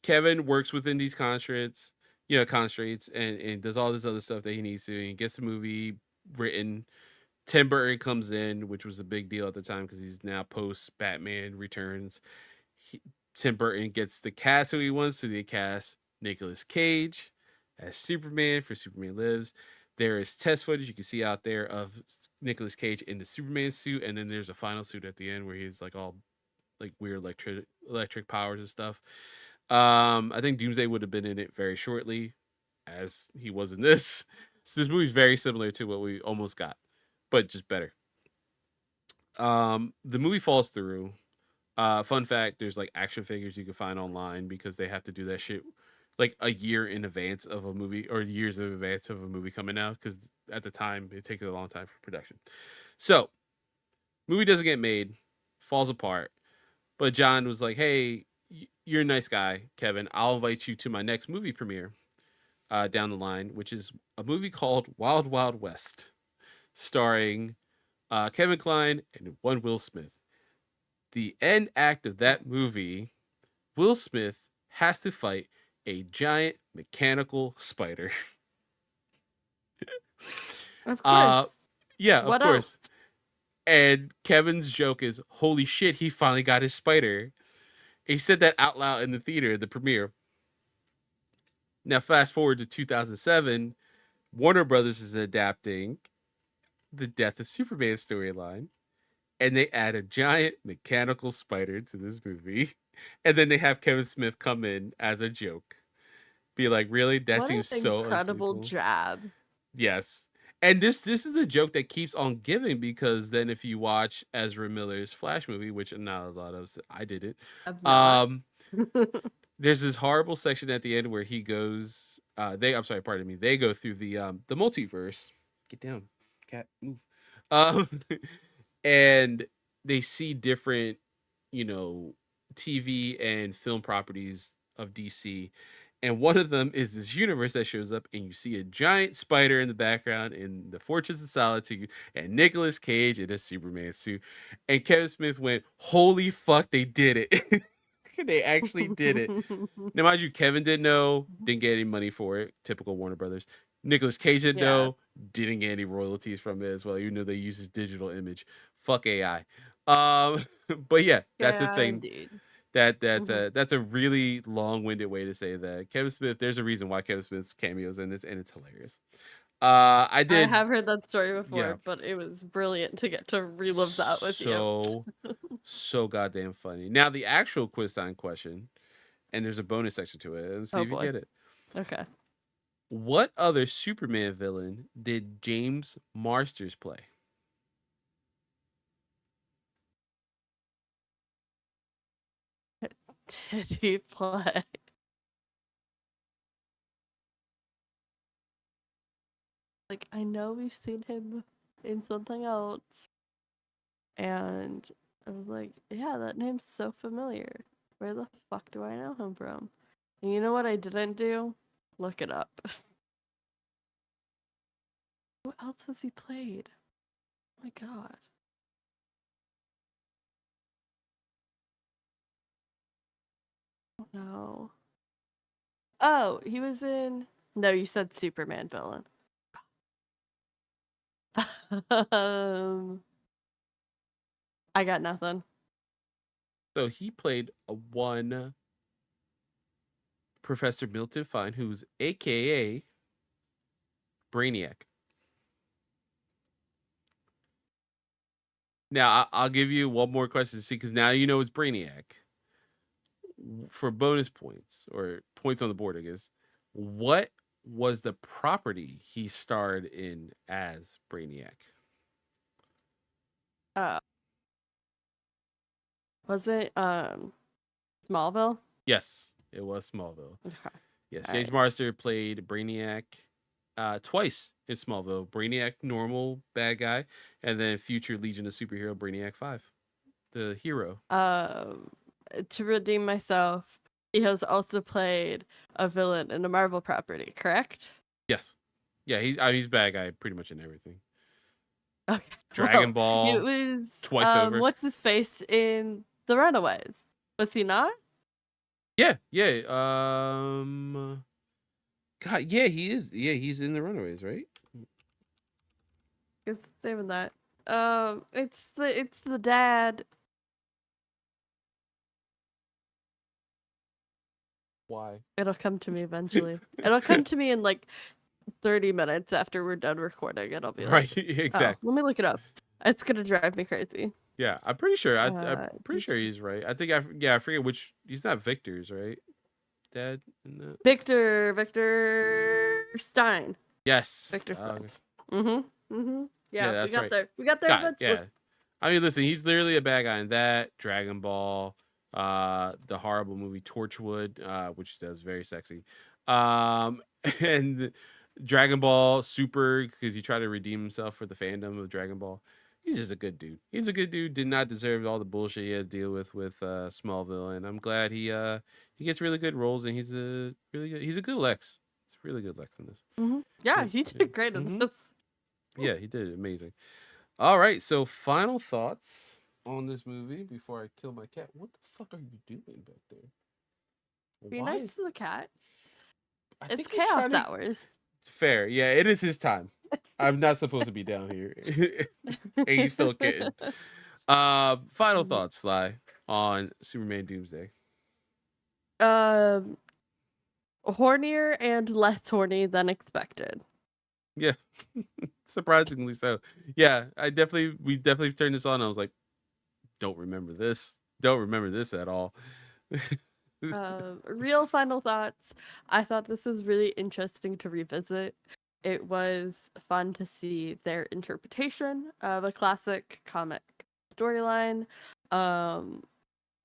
Kevin works within these constraints, and does all this other stuff that he needs to, and he gets the movie written. Tim Burton comes in, which was a big deal at the time because he's now post Batman Returns. He, Tim Burton gets the cast who he wants, so they cast Nicolas Cage as Superman for Superman Lives. There is test footage you can see out there of Nicolas Cage in the Superman suit, and then there's a final suit at the end where he's like all like weird electric powers and stuff. I think Doomsday would have been in it very shortly, as he was in this. So this movie's very similar to what we almost got, but just better. The movie falls through. Fun fact: there's like action figures you can find online because they have to do that shit like a year in advance of a movie, or years in advance of a movie coming out, because at the time it takes a long time for production. So movie doesn't get made, falls apart. But John was like, "Hey, you're a nice guy, Kevin. I'll invite you to my next movie premiere down the line, which is a movie called Wild Wild West, starring Kevin Kline and one Will Smith. The end act of that movie, Will Smith has to fight a giant mechanical spider." Of uh, course. yeah, of What else? course. And Kevin's joke is, "Holy shit, he finally got his spider." He said that out loud in the theater, the premiere. Now, fast forward to 2007, Warner Brothers is adapting the Death of Superman storyline, and they add a giant mechanical spider to this movie. And then they have Kevin Smith come in as a joke. Be like, really? That What an seems so incredible uncool. jab. Yes. And this is a joke that keeps on giving, because then if you watch Ezra Miller's Flash movie, which not a lot of us, I did it, I've not. um, there's this horrible section at the end where he goes they go through the multiverse. Get down, cat, move. Um and they see different, you know, TV and film properties of DC. And one of them is this universe that shows up, and you see a giant spider in the background in the Fortress of Solitude, and Nicolas Cage in a Superman suit. And Kevin Smith went, "Holy fuck, they did it." They actually did it. Now, mind you, Kevin didn't know, didn't get any money for it. Typical Warner Brothers. Nicolas Cage didn't Yeah. know, didn't get any royalties from it as well, even though they use his digital image. Fuck AI. Um, but yeah, that's the Yeah, thing. indeed. That's a really long-winded way to say that Kevin Smith. There's a reason why Kevin Smith's cameos in this, and it's hilarious. I I did, have heard that story yeah, before, but it was brilliant to get to relive that with you. so goddamn funny. Now the actual quiz time question, and there's a bonus section to it. Let's see Oh if you boy. get it. Okay. What other Superman villain did James Marsters play? Did he play? Like, I know we've seen him in something else, and I was like, yeah, that name's so familiar. Where the fuck do I know him from? And you know what I didn't do? Look it up. Who else has he played? Oh my god. Oh no. Oh, he was in. No, you said Superman villain. um, I got nothing. So he played a one Professor Milton Fine, who's AKA Brainiac. Now I'll give you one more question to see because now you know it's Brainiac. For bonus points or points on the board, I guess. What was the property he starred in as Brainiac? Uh, was it Smallville? Yes, it was Smallville. Okay. Yes, All James right. Marster played Brainiac twice in Smallville. Brainiac, normal bad guy, and then future Legion of Superhero Brainiac 5, the hero. Um, to redeem myself, he has also played a villain in a Marvel property, correct? Yes. Yeah, he's bad guy pretty much in everything. Okay. Dragon Well, it Ball was twice over. what's his face in The Runaways? Was he not? Yeah, yeah. God, yeah, he is. Yeah, he's in the Runaways, right? Is saving that. It's the dad. Why? It'll come to me eventually. It'll come to me in like 30 minutes after we're done recording. It'll be Right, like, oh, exactly. let me look it up. It's gonna drive me crazy. Yeah, I'm pretty sure. I'm Uh, pretty sure he's right. I think I forget which. He's not Victor's, right? Dad in that. Victor Stein. Yes. Victor Stein. Okay. Yeah, Yeah, we that's got right. there. We got there God, eventually. yeah. I mean, listen, he's literally a bad guy in that Dragon Ball, the horrible movie Torchwood, which does very sexy, um, and Dragon Ball Super because he tried to redeem himself for the fandom of Dragon Ball. He's just a good dude. He's a good dude. Did not deserve all the bullshit he had to deal with Smallville, and I'm glad he gets really good roles, and he's a good Lex. He's a really good Lex in this. Yeah, Yeah, he yeah. did great in Mm-hmm. this. Yeah, he did amazing. All right, so final thoughts on this movie before I kill my cat. What the fuck are you doing back there? Be Why nice is to the cat. I It's think he's chaos trying to hours. It's fair. Yeah, it is his time. I'm not supposed to be down here. And he's still a kitten. Final Mhm. thoughts, Sly, on Superman Doomsday. um, Hornier and less horny than expected. Yeah. Surprisingly so. Yeah, we definitely turned this on. I was like, don't remember this. Don't remember this at all. Real final thoughts. I thought this was really interesting to revisit. It was fun to see their interpretation of a classic comic storyline. Um,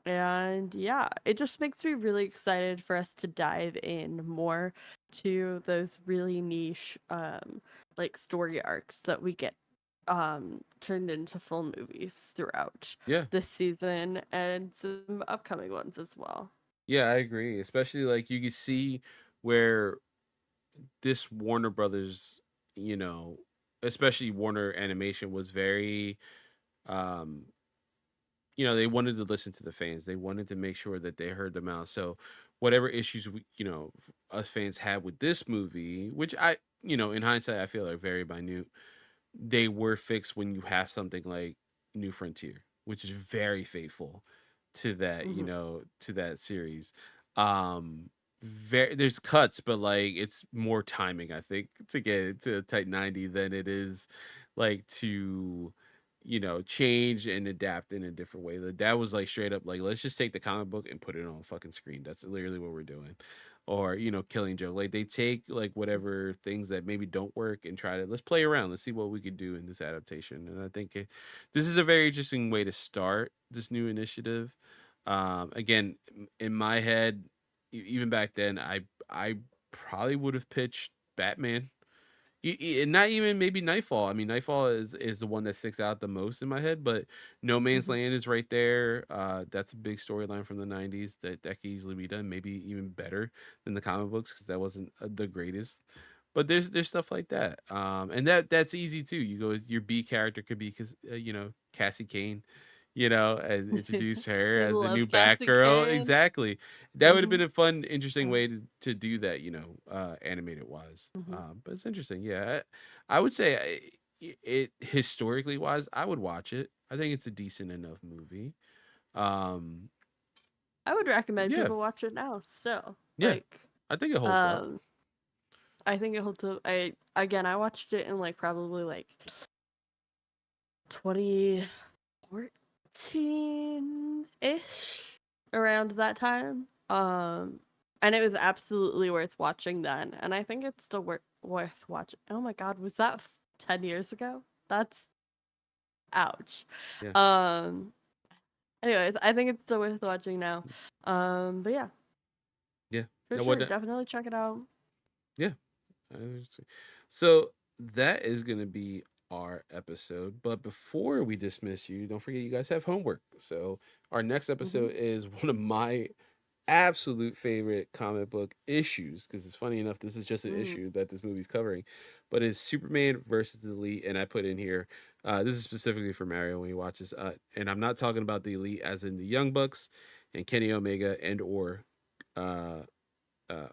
and yeah, it just makes me really excited for us to dive in more to those really niche like story arcs that we get turned into full movies throughout Yeah. this season and some upcoming ones as well. Yeah, I agree. Especially like you can see where this Warner Brothers, you know, especially Warner Animation was very um they wanted to listen to the fans. They wanted to make sure that they heard them out. So whatever issues us fans had with this movie, which in hindsight I feel are very minute, they were fixed when you have something like New Frontier, which is very faithful to that, Hmm. to that series. Very there's cuts, but like it's more timing, I think, to get it to a tight 90 than it is like to change and adapt in a different way. That was like straight up like let's just take the comic book and put it on a fucking screen. That's literally what we're doing. Or Killing Joke. Like they take like whatever things that maybe don't work and try to let's play around. Let's see what we could do in this adaptation. And I think this is a very interesting way to start this new initiative. Again, in my head, even back then, I probably would have pitched Batman. Not even maybe Nightfall. I mean, Nightfall is the one that sticks out the most in my head. But No Man's Hmm. Land is right there. That's a big storyline from the '90s that could easily be done. Maybe even better than the comic books because that wasn't the greatest. But there's stuff like that. And that's easy too. You go your B character could be because Cassie Kane. And introduce her I as the new love Cassie Batgirl. Kane. Exactly. That would have Hmm. been a fun, interesting Uh, way to do that, animated wise. hmm. But it's interesting. Yeah, I would say it historically wise, I would watch it. I think it's a decent enough movie. Um, I would recommend yeah, people watch it now. Still, yeah, like, I think it holds up. um, I think it holds up. I watched it in like probably like 2012 14-ish, around that time. And it was absolutely worth watching then, and I think it's still worth watching. Oh my god, was that 10 years ago? That's ouch. Yeah. Um, Anyways, I think it's still worth watching now. But yeah, Yeah. for No, sure, what? definitely check it out. Yeah. So that is going to be our episode. But before we dismiss you, don't forget you guys have homework. So our next Mm-hmm. episode is one of my absolute favorite comic book issues, because it's funny enough, this is just an Mm. issue that this movie's covering, but it's Superman versus the Elite. And I put in here, this is specifically for Mario when he watches, and I'm not talking about the Elite as in the Young Bucks and Kenny Omega and or uh,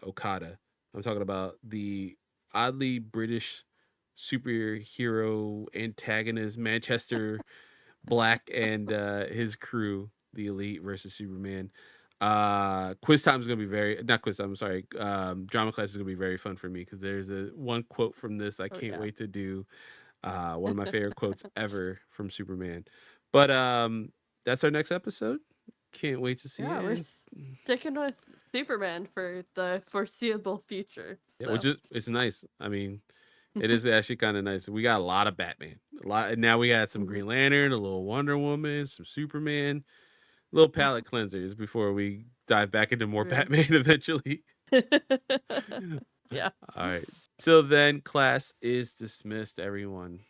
Okada. I'm talking about the oddly British superhero antagonist Manchester Black and his crew, the Elite versus Superman. Quiz time is gonna be very not quiz time. I'm sorry. Drama class is gonna be very fun for me because there's a one quote from this I Oh can't yeah. wait to do. One of my favorite quotes ever from Superman. But that's our next episode. Can't wait to see Yeah, we're it. sticking with Superman for the foreseeable future. Yeah, which So. is it's nice. I mean, it is actually kind of nice. We got a lot of Batman. A lot. And now we got some Mhm. Green Lantern, a little Wonder Woman, some Superman, little palette cleansers before we dive back into more True. Batman eventually. Yeah. All right. Till then, class is dismissed, everyone.